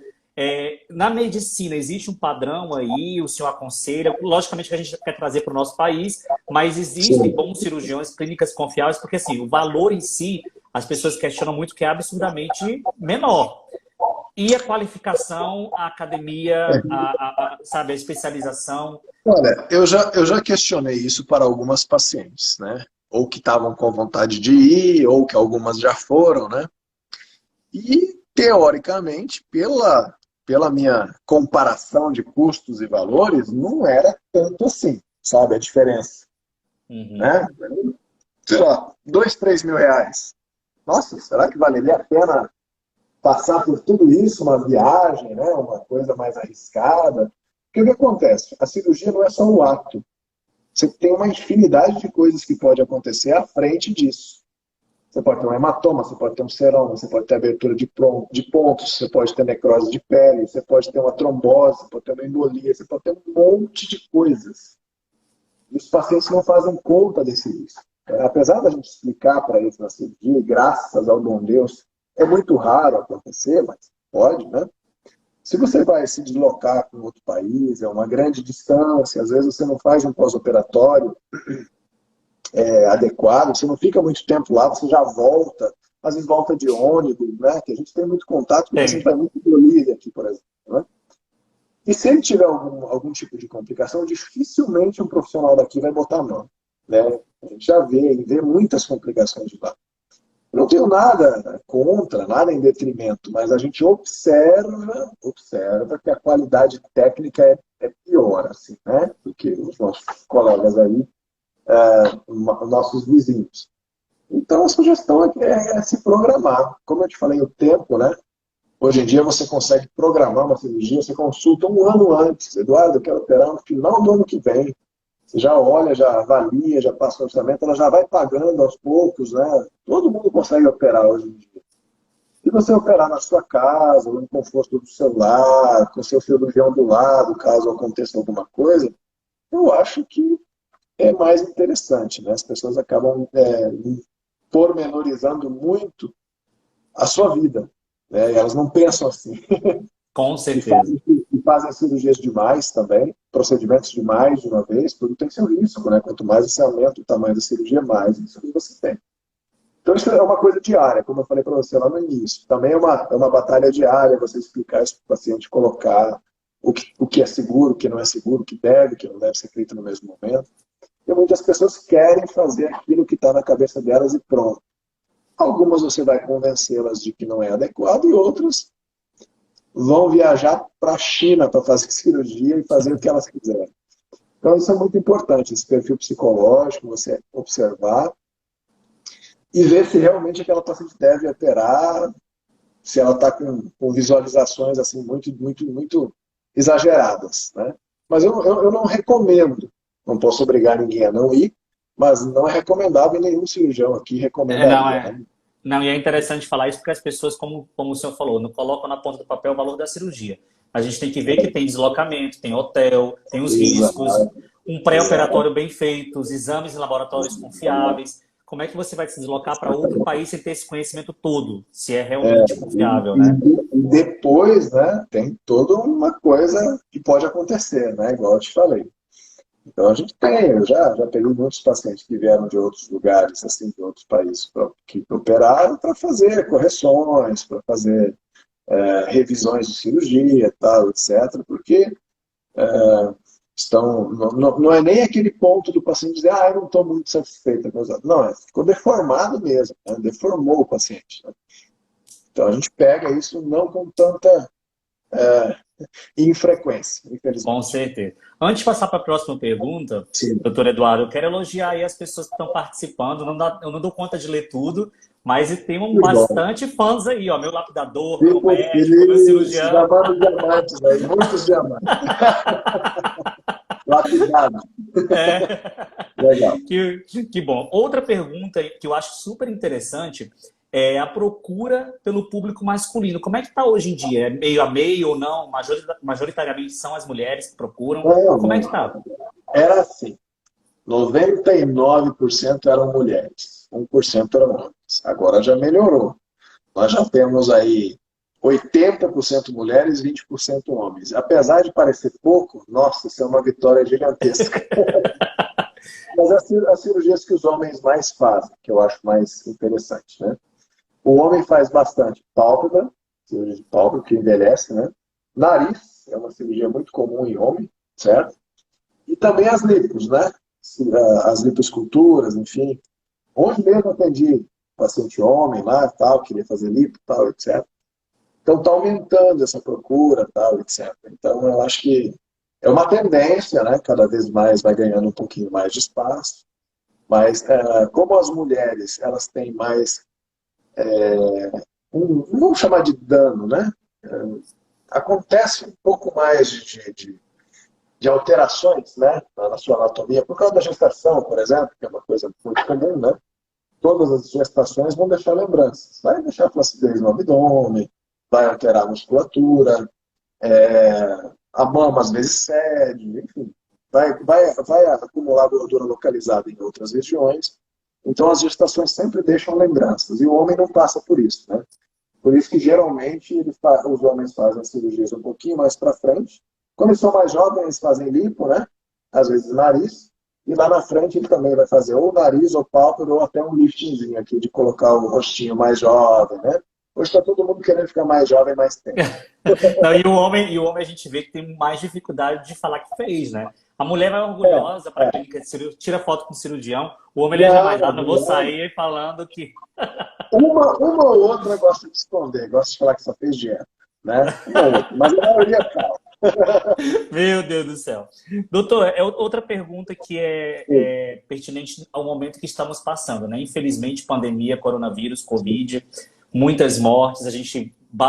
Na medicina, existe um padrão aí, o senhor aconselha? Logicamente que a gente quer trazer para o nosso país, mas existem sim. bons cirurgiões, clínicas confiáveis, porque assim, o valor em si, as pessoas questionam muito que é absurdamente menor. E a qualificação, a academia, sabe, a especialização. Olha, eu já questionei isso para algumas pacientes, né? Ou que estavam com vontade de ir, ou que algumas já foram, né? E, teoricamente, pela minha comparação de custos e valores, não era tanto assim, sabe, a diferença, Uhum. né? Sei lá, 2, 3 mil reais. Nossa, será que valeria a pena passar por tudo isso, uma viagem, né? Uma coisa mais arriscada? Porque o que acontece? A cirurgia não é só um ato. Você tem uma infinidade de coisas que pode acontecer à frente disso. Você pode ter um hematoma, você pode ter um seroma, você pode ter abertura de pontos, você pode ter necrose de pele, você pode ter uma trombose, você pode ter uma embolia, você pode ter um monte de coisas. E os pacientes não fazem conta desse risco. Apesar da gente explicar para eles na cirurgia, graças ao bom Deus, é muito raro acontecer, mas pode, né? Se você vai se deslocar para um outro país, é uma grande distância, às vezes você não faz um pós-operatório adequado, você não fica muito tempo lá, você já volta, às vezes volta de ônibus, né? Que a gente tem muito contato, porque a gente Tem. vai muito em Bolívia aqui, por exemplo, né? E se ele tiver algum tipo de complicação, dificilmente um profissional daqui vai botar a mão, né? A gente já vê muitas complicações de lá. Não tenho nada contra, nada em detrimento, mas a gente observa que a qualidade técnica é pior, assim, né? Do que os nossos colegas aí, nossos vizinhos. Então, a sugestão é se programar. Como eu te falei, o tempo, né? Hoje em dia você consegue programar uma cirurgia, você consulta um ano antes. Eduardo, eu quero operar no final do ano que vem. Você já olha, já avalia, já passa o orçamento, ela já vai pagando aos poucos, né? Todo mundo consegue operar hoje em dia. Se você operar na sua casa, ou no conforto do seu lar, com seu cirurgião do lado, caso aconteça alguma coisa, eu acho que é mais interessante, né? As pessoas acabam pormenorizando muito a sua vida, né? Elas não pensam assim. Com E certeza. fazem cirurgias demais também, procedimentos demais de uma vez, tudo tem seu risco, né? Quanto mais você aumenta o tamanho da cirurgia, mais risco você tem. Então isso é uma coisa diária, como eu falei para você lá no início. Também é uma batalha diária você explicar isso para o paciente, colocar o que é seguro, o que não é seguro, o que não deve ser feito no mesmo momento. E muitas pessoas querem fazer aquilo que está na cabeça delas e pronto. Algumas você vai convencê-las de que não é adequado e outras vão viajar para a China para fazer cirurgia e fazer o que elas quiserem. Então isso é muito importante, esse perfil psicológico, você observar e ver se realmente aquela paciente deve operar, se ela está com visualizações assim muito exageradas, né? Mas eu não recomendo, não posso obrigar ninguém a não ir, mas não é recomendável, nenhum cirurgião aqui Não recomendaria, é. né? Não, e é interessante falar isso porque as pessoas, como o senhor falou, não colocam na ponta do papel o valor da cirurgia. A gente tem que ver que tem deslocamento, tem hotel, tem os riscos, Exato, um exato. pré-operatório bem feito, os exames em laboratórios confiáveis. Como é que você vai se deslocar para outro país sem ter esse conhecimento todo, se é realmente confiável, né? E depois, né, tem toda uma coisa que pode acontecer, né, igual eu te falei. Então a gente tem, eu já peguei muitos pacientes que vieram de outros lugares, assim, de outros países, que operaram para fazer correções, para fazer revisões de cirurgia, tal, etc., porque não é nem aquele ponto do paciente dizer, eu não estou muito satisfeito com os. Não, ficou deformado mesmo, né? Deformou o paciente. Né? Então a gente pega isso não com tanta infrequência, Com infelizmente. certeza. Antes de passar para a próxima pergunta, Sim, doutor Eduardo, eu quero elogiar aí as pessoas que estão participando. Eu não dou conta de ler tudo, mas tem que bom. bastante fãs aí, ó. Meu lapidador, meu Fico médico, meu feliz, já cirurgião. mando diamantes aí, muitos diamantes. Lapidado. É. Legal. Que bom. Outra pergunta que eu acho super interessante é a procura pelo público masculino. Como é que está hoje em dia? É meio a meio ou não? Majoritariamente são as mulheres que procuram. Não, Como é não. que está? Era assim. 99% eram mulheres, 1% eram homens. Agora já melhorou. Nós já temos aí 80% mulheres, 20% homens. Apesar de parecer pouco, nossa, isso é uma vitória gigantesca. Mas as cirurgias que os homens mais fazem, que eu acho mais interessante, né? O homem faz bastante pálpebra, cirurgia de pálpebra, que envelhece, né? Nariz, é uma cirurgia muito comum em homem, certo? E também as lipos, né? As lipoesculturas, enfim. Hoje mesmo atendi paciente homem lá, tal, queria fazer lipo, tal, etc. Então está aumentando essa procura, tal, etc. Então eu acho que é uma tendência, né? Cada vez mais vai ganhando um pouquinho mais de espaço. Mas como as mulheres elas têm mais, não vamos chamar de dano, né? Acontece um pouco mais de alterações, né, na sua anatomia, por causa da gestação, por exemplo, que é uma coisa muito comum, né? Todas as gestações vão deixar lembranças. Vai deixar flacidez no abdômen, vai alterar a musculatura, a mama às vezes cede, enfim. Vai acumular gordura localizada em outras regiões. Então as gestações sempre deixam lembranças. E o homem não passa por isso, né? Por isso que geralmente os homens fazem as cirurgias um pouquinho mais para frente. Quando eles são mais jovens, eles fazem lipo, né? Às vezes nariz. E lá na frente ele também vai fazer ou nariz, ou pálpebra, ou até um liftingzinho aqui de colocar o rostinho mais jovem, né? Hoje está todo mundo querendo ficar mais jovem mais tempo. Não, e o homem a gente vê que tem mais dificuldade de falar que fez, né? A mulher vai orgulhosa para a É. clínica de cirurgia, tira foto com o cirurgião. O homem ele já mais Não, nada, não vou não. sair falando que. Uma ou outra gosta de esconder, gosta de falar que só fez dieta, né? Uma ou outra, mas a maioria fala. Meu Deus do céu. Doutor, outra pergunta que é pertinente ao momento que estamos passando, né? Infelizmente, pandemia, coronavírus, Covid, muitas mortes,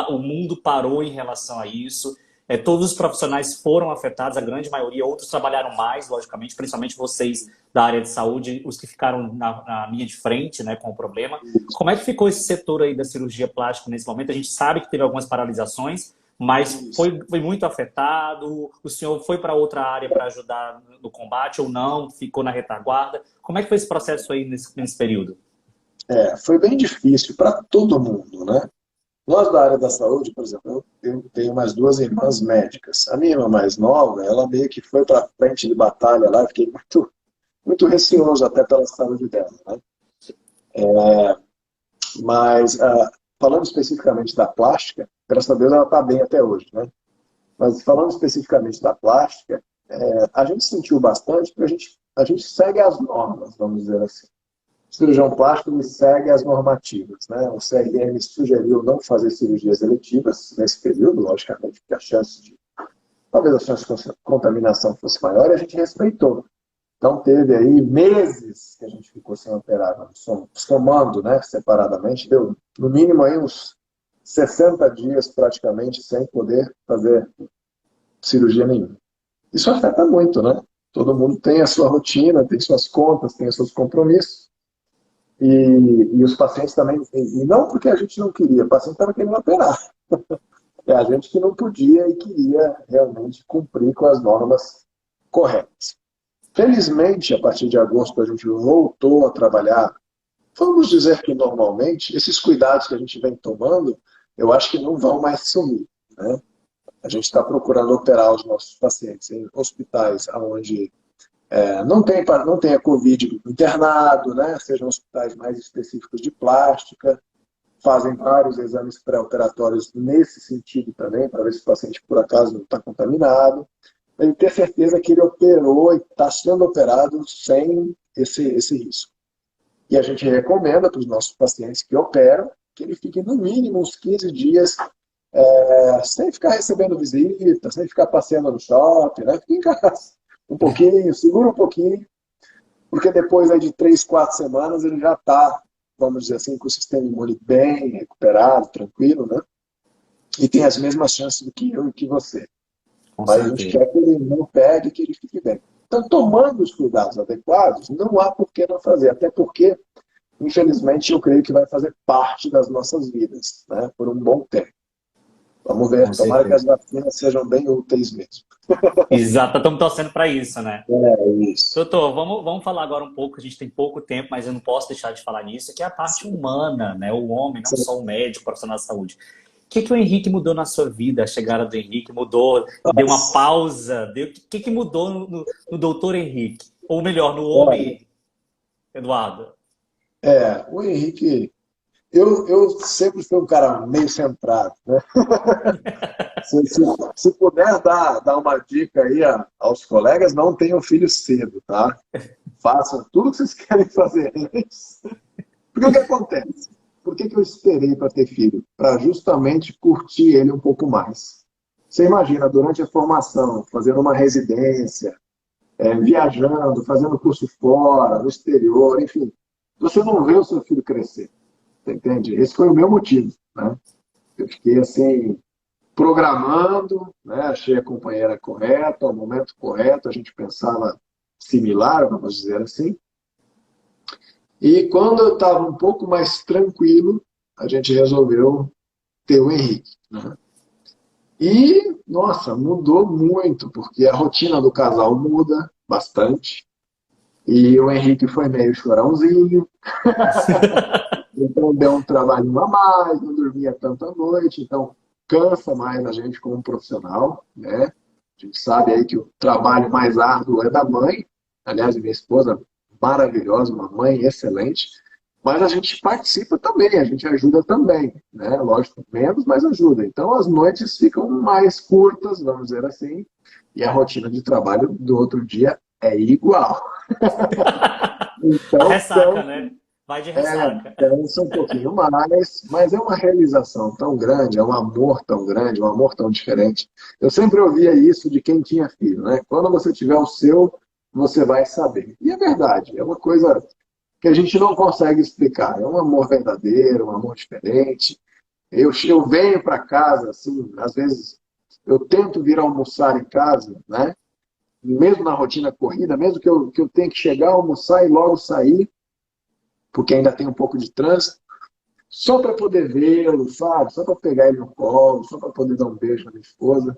o mundo parou em relação a isso. Todos os profissionais foram afetados, a grande maioria, outros trabalharam mais, logicamente, principalmente vocês da área de saúde, os que ficaram na linha de frente, né, com o problema. Como é que ficou esse setor aí da cirurgia plástica nesse momento? A gente sabe que teve algumas paralisações, mas foi muito afetado. O senhor foi para outra área para ajudar no combate ou não? Ficou na retaguarda? Como é que foi esse processo aí nesse período? Foi bem difícil para todo mundo, né? Nós da área da saúde, por exemplo, eu tenho mais duas irmãs médicas. A minha irmã mais nova, ela meio que foi para frente de batalha lá, eu fiquei muito, muito receoso até pela saúde dela, né? Mas, falando especificamente da plástica, graças a Deus ela está bem até hoje, né? Mas falando especificamente da plástica, a gente sentiu bastante porque a gente segue as normas, vamos dizer assim. O cirurgião plástico ele segue as normativas, né? O CRM sugeriu não fazer cirurgias eletivas nesse período, logicamente, porque talvez a chance de contaminação fosse maior e a gente respeitou. Então teve aí meses que a gente ficou sem operar, somando, né, separadamente, deu no mínimo aí uns 60 dias praticamente sem poder fazer cirurgia nenhuma. Isso afeta muito, né? Todo mundo tem a sua rotina, tem suas contas, tem os seus compromissos. E os pacientes também, e não porque a gente não queria, o paciente estava querendo operar. É a gente que não podia e queria realmente cumprir com as normas corretas. Felizmente, a partir de agosto, a gente voltou a trabalhar. Vamos dizer que normalmente, esses cuidados que a gente vem tomando, eu acho que não vão mais sumir, né? A gente está procurando operar os nossos pacientes em hospitais onde Não tem a Covid internado, né? Sejam hospitais mais específicos de plástica, fazem vários exames pré-operatórios nesse sentido também, para ver se o paciente por acaso não está contaminado. Ele ter certeza que ele operou e está sendo operado sem esse risco. E a gente recomenda para os nossos pacientes que operam que ele fique no mínimo uns 15 dias sem ficar recebendo visita, sem ficar passeando no shopping, né? Fica em casa um pouquinho, segura um pouquinho, porque depois aí de 3, 4 semanas ele já está, vamos dizer assim, com o sistema imune bem recuperado, tranquilo, né? E tem as mesmas chances do que eu e que você. Com Mas a gente certeza. quer que ele não pegue, que ele fique bem. Então, tomando os cuidados adequados, não há por que não fazer. Até porque, infelizmente, eu creio que vai fazer parte das nossas vidas, né? Por um bom tempo. Vamos Com ver. Tomara que as certeza. vacinas sejam bem úteis mesmo. Exato, estamos torcendo para isso, né? É isso. Doutor, vamos falar agora um pouco, a gente tem pouco tempo, mas eu não posso deixar de falar nisso, que é a parte humana, né? O homem, não só o médico, o profissional da saúde. O que o Henrique mudou na sua vida? A chegada do Henrique mudou, deu uma pausa? O que mudou no doutor Henrique? Ou melhor, no Olha, homem Eduardo? o Henrique, eu sempre fui um cara meio centrado, né? Se puder dar uma dica aí aos colegas, não tenham filho cedo, tá? Façam tudo o que vocês querem fazer antes. Porque o que acontece? Por que eu esperei para ter filho? Para justamente curtir ele um pouco mais. Você imagina, durante a formação, fazendo uma residência, viajando, fazendo curso fora, no exterior, enfim, você não vê o seu filho crescer. Você entende? Esse foi o meu motivo, né? Eu fiquei assim, programando, né? Achei a companheira correta, o momento correto, a gente pensava similar, vamos dizer assim. E quando eu estava um pouco mais tranquilo, a gente resolveu ter o Henrique, né? E, nossa, mudou muito, porque a rotina do casal muda bastante. E o Henrique foi meio chorãozinho, então deu um trabalhinho a mais, não dormia tanto à noite, então cansa mais a gente como profissional, né? A gente sabe aí que o trabalho mais árduo é da mãe. Aliás, minha esposa maravilhosa, uma mãe excelente. Mas a gente participa também, a gente ajuda também, né? Lógico, menos, mas ajuda. Então as noites ficam mais curtas, vamos dizer assim, e a rotina de trabalho do outro dia é igual. A Então, ressaca, né? Vai de ressaca. cansa um pouquinho mais, mas é uma realização tão grande, é um amor tão grande, um amor tão diferente. Eu sempre ouvia isso de quem tinha filho, né? Quando você tiver o seu, você vai saber. E é verdade, é uma coisa que a gente não consegue explicar. É um amor verdadeiro, um amor diferente. Eu venho para casa, assim, às vezes eu tento vir almoçar em casa, né? Mesmo na rotina corrida, mesmo que eu tenha que chegar, almoçar e logo sair, porque ainda tem um pouco de trânsito, só para poder vê-lo, sabe? Só para pegar ele no colo, só para poder dar um beijo na minha esposa.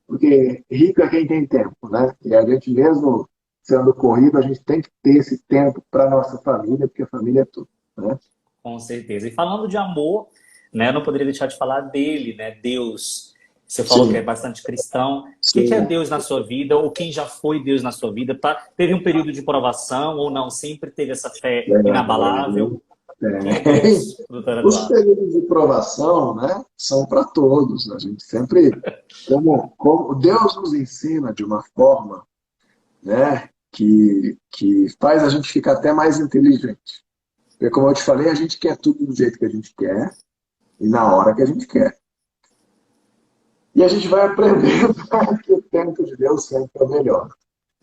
Porque rico é quem tem tempo, né? E a gente mesmo sendo corrido, a gente tem que ter esse tempo para nossa família, porque a família é tudo, né? Com certeza. E falando de amor, né, eu não poderia deixar de falar dele, né? Deus. Você falou que é Sim, bastante cristão. O que é sim. Deus na sua vida? Ou quem já foi Deus na sua vida? Teve um período de provação ou não? Sempre teve essa fé inabalável? Quem é Deus, doutor Os Eduardo? períodos de provação, né, são para todos. A gente sempre, como Deus nos ensina de uma forma, né, que faz a gente ficar até mais inteligente. Porque, como eu te falei, a gente quer tudo do jeito que a gente quer e na hora que a gente quer. E a gente vai aprendendo que o tempo de Deus sempre é melhor.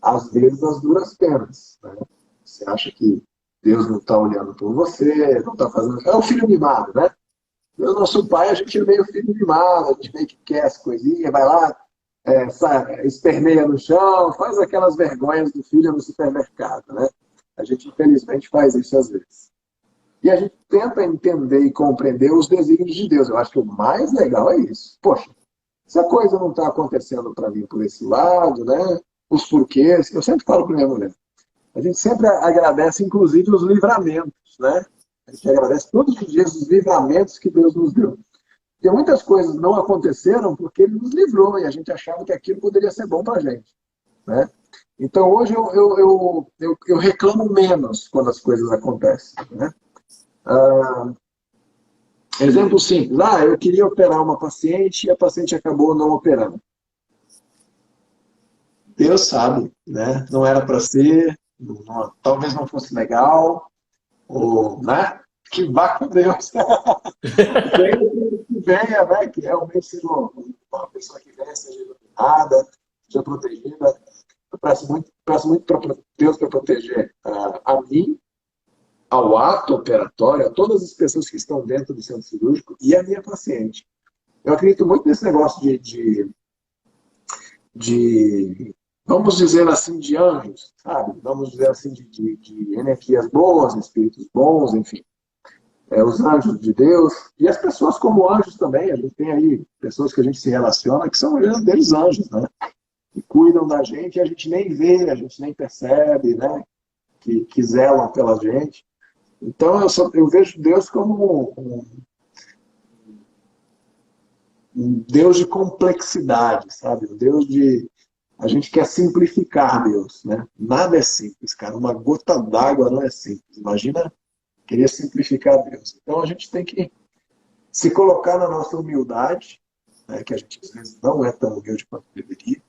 Às vezes, as duras penas, né? Você acha que Deus não está olhando por você, não está fazendo. É o filho mimado, né? Eu, nosso pai, a gente é meio filho mimado, a gente meio que quer as coisinhas, vai lá, esperneia no chão, faz aquelas vergonhas do filho no supermercado, né? A gente, infelizmente, faz isso às vezes. E a gente tenta entender e compreender os desígnios de Deus. Eu acho que o mais legal é isso. Poxa, se a coisa não está acontecendo para mim por esse lado, né? Os porquês, eu sempre falo para minha mulher. A gente sempre agradece, inclusive, os livramentos, né? A gente agradece todos os dias os livramentos que Deus nos deu. Porque muitas coisas não aconteceram porque Ele nos livrou e a gente achava que aquilo poderia ser bom para a gente, né? Então hoje eu reclamo menos quando as coisas acontecem, né? Ah, exemplo simples, eu queria operar uma paciente e a paciente acabou não operando. Deus sabe, né? Não era para ser, talvez não fosse legal, ou, né? Que vá com Deus. Venha, né? Que realmente seja uma pessoa que venha, seja iluminada, seja protegida. Eu peço muito para Deus para proteger a mim, ao ato operatório, a todas as pessoas que estão dentro do centro cirúrgico e a minha paciente. Eu acredito muito nesse negócio de vamos dizer assim, de anjos, sabe? Vamos dizer assim, de energias boas, espíritos bons, enfim. Os anjos de Deus e as pessoas como anjos também. A gente tem aí pessoas que a gente se relaciona que são deles anjos, né? Que cuidam da gente e a gente nem vê, a gente nem percebe, né? Que zelam pela gente. Então eu vejo Deus como um Deus de complexidade, sabe? Um Deus de... A gente quer simplificar Deus, né? Nada é simples, cara. Uma gota d'água não é simples. Imagina querer simplificar Deus. Então a gente tem que se colocar na nossa humildade, né? Que a gente às vezes não é tão humilde quanto deveria,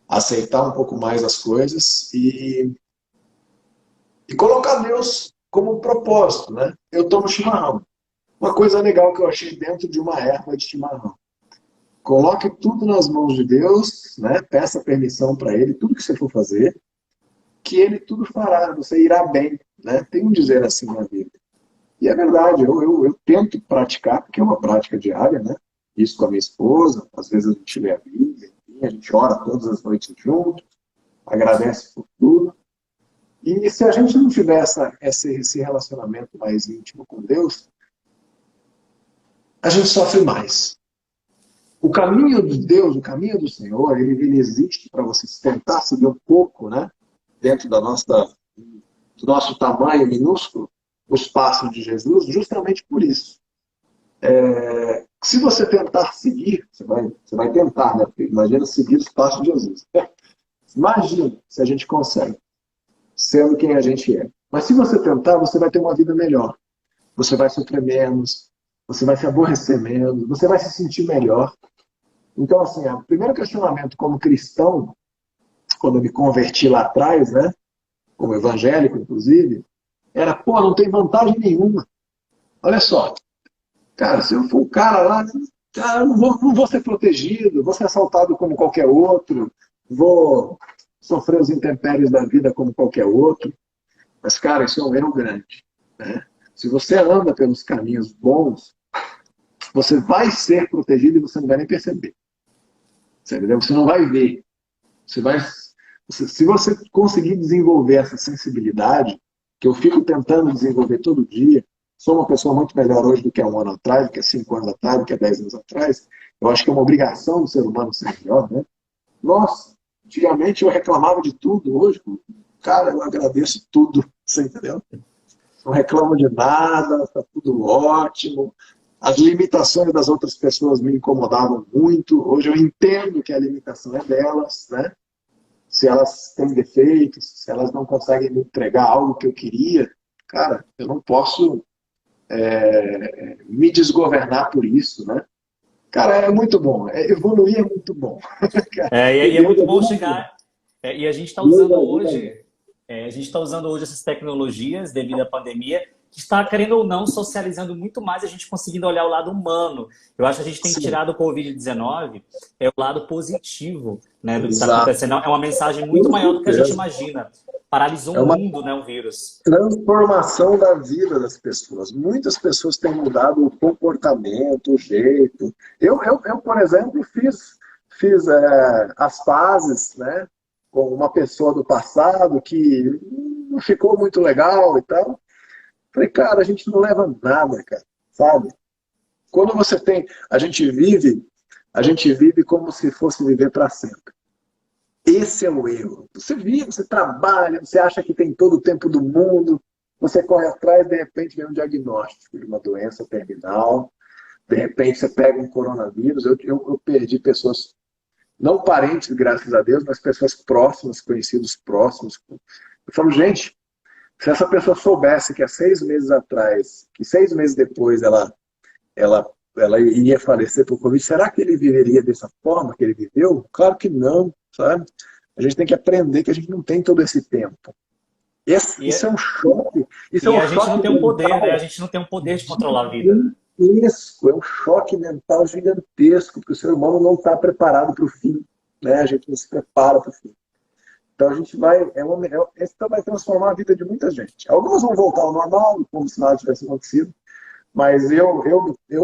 aceitar um pouco mais as coisas e colocar Deus como um propósito, né? Eu tomo chimarrão. Uma coisa legal que eu achei dentro de uma erva de chimarrão. Coloque tudo nas mãos de Deus, né? Peça permissão para Ele, tudo que você for fazer, que Ele tudo fará, você irá bem, né? Tem um dizer assim na vida. E é verdade, eu tento praticar, porque é uma prática diária, né? Isso com a minha esposa, às vezes a gente lê a Bíblia, a gente ora todas as noites juntos, agradece por tudo. E se a gente não tiver esse relacionamento mais íntimo com Deus, a gente sofre mais. O caminho de Deus, o caminho do Senhor, ele existe para você tentar seguir um pouco, né? Dentro do nosso tamanho minúsculo, os passos de Jesus, justamente por isso. Se você tentar seguir, você vai tentar, né? Porque imagina seguir os passos de Jesus. Imagina se a gente consegue, sendo quem a gente é. Mas se você tentar, você vai ter uma vida melhor. Você vai sofrer menos, você vai se aborrecer menos, você vai se sentir melhor. Então, assim, o primeiro questionamento como cristão, quando eu me converti lá atrás, né? Como evangélico, inclusive, era, não tem vantagem nenhuma. Olha só, cara, se eu for o cara lá, cara, eu não vou ser protegido, vou ser assaltado como qualquer outro, vou sofrer os intempéries da vida como qualquer outro. Mas, cara, isso é um erro grande, né? Se você anda pelos caminhos bons, você vai ser protegido e você não vai nem perceber. Você não vai ver. Se você conseguir desenvolver essa sensibilidade, que eu fico tentando desenvolver todo dia, sou uma pessoa muito melhor hoje do que há um ano atrás, do que há 5 anos atrás, do que há 10 anos atrás. Eu acho que é uma obrigação do ser humano ser melhor, né? Nossa, antigamente eu reclamava de tudo, hoje, cara, eu agradeço tudo, você entendeu? Não reclamo de nada, está tudo ótimo. As limitações das outras pessoas me incomodavam muito. Hoje eu entendo que a limitação é delas, né? Se elas têm defeitos, se elas não conseguem me entregar algo que eu queria, cara, eu não posso me desgovernar por isso, né? Cara, é muito bom. Evoluir é muito bom. E é muito bom chegar. E a gente está usando hoje. A gente está usando hoje essas tecnologias devido à pandemia, que está, querendo ou não, socializando muito mais, a gente conseguindo olhar o lado humano. Eu acho que a gente tem que tirar do Covid-19 o lado positivo, né, do que está acontecendo. É uma mensagem muito maior do que a gente imagina. Paralisou o mundo, né, o vírus. Transformação da vida das pessoas. Muitas pessoas têm mudado o comportamento, o jeito. Eu por exemplo, fiz as pazes, né, com uma pessoa do passado que não ficou muito legal e tal. Falei, cara, a gente não leva nada, cara, sabe? Quando você tem... A gente vive como se fosse viver para sempre. Esse é o erro. Você vive, você trabalha, você acha que tem todo o tempo do mundo, você corre atrás, de repente vem um diagnóstico de uma doença terminal, de repente você pega um coronavírus. Eu perdi pessoas não parentes, graças a Deus, mas pessoas próximas, conhecidos próximos. Eu falo, gente, se essa pessoa soubesse que há 6 meses atrás, que 6 meses depois ela iria falecer por Covid, será que ele viveria dessa forma que ele viveu? Claro que não, sabe? A gente tem que aprender que a gente não tem todo esse tempo. Isso é um choque. Isso a gente não tem um poder, né? A gente não tem um poder de controlar a vida. Isso, é um choque mental gigantesco, porque o ser humano não está preparado para o fim, né? A gente não se prepara para o fim. Então a gente vai, esse vai transformar a vida de muita gente. Alguns vão voltar ao normal, como se nada tivesse acontecido, mas eu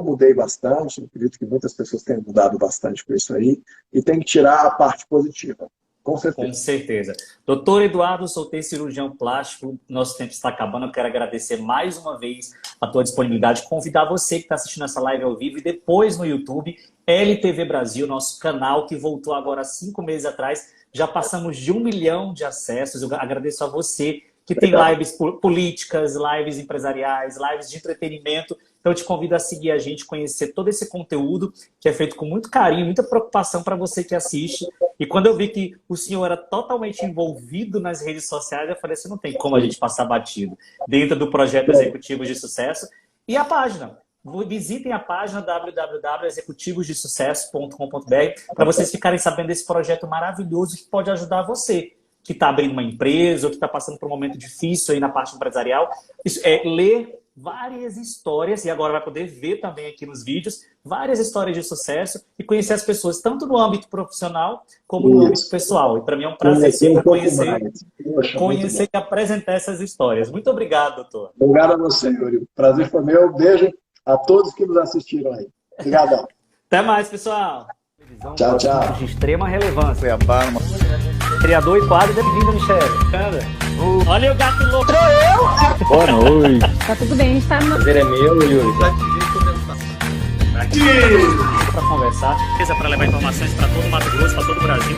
mudei bastante, acredito que muitas pessoas tenham mudado bastante com isso aí, e tem que tirar a parte positiva. Com certeza. Com certeza. Doutor Eduardo Soltei, cirurgião plástico, nosso tempo está acabando. Eu quero agradecer mais uma vez a tua disponibilidade, convidar você que está assistindo essa live ao vivo e depois no YouTube, LTV Brasil, nosso canal que voltou agora 5 meses atrás. Já passamos de 1 milhão de acessos. Eu agradeço a você que tem lives políticas, lives empresariais, lives de entretenimento. Então eu te convido a seguir a gente, conhecer todo esse conteúdo que é feito com muito carinho, muita preocupação para você que assiste. E quando eu vi que o senhor era totalmente envolvido nas redes sociais, eu falei assim, não tem como a gente passar batido dentro do projeto Executivos de Sucesso. E a página. Visitem a página www.executivosdesucesso.com.br para vocês ficarem sabendo desse projeto maravilhoso que pode ajudar você que está abrindo uma empresa ou que está passando por um momento difícil aí na parte empresarial. Isso é ler várias histórias, e agora vai poder ver também aqui nos vídeos, várias histórias de sucesso e conhecer as pessoas, tanto no âmbito profissional como no âmbito pessoal. E para mim é um prazer sempre conhecer e apresentar essas histórias. Muito obrigado, doutor. Obrigado a você, Yuri. Prazer foi meu. Beijo a todos que nos assistiram aí. Obrigadão. Até mais, pessoal. Tchau, tchau. De extrema relevância. Criador e quadro, bem-vindo, Michele. Olha o gato louco. Boa noite. Tá tudo bem, a gente tá no... Prazer é meu, Yuri. Para conversar, para levar informações para todo o Mato Grosso, para todo o Brasil.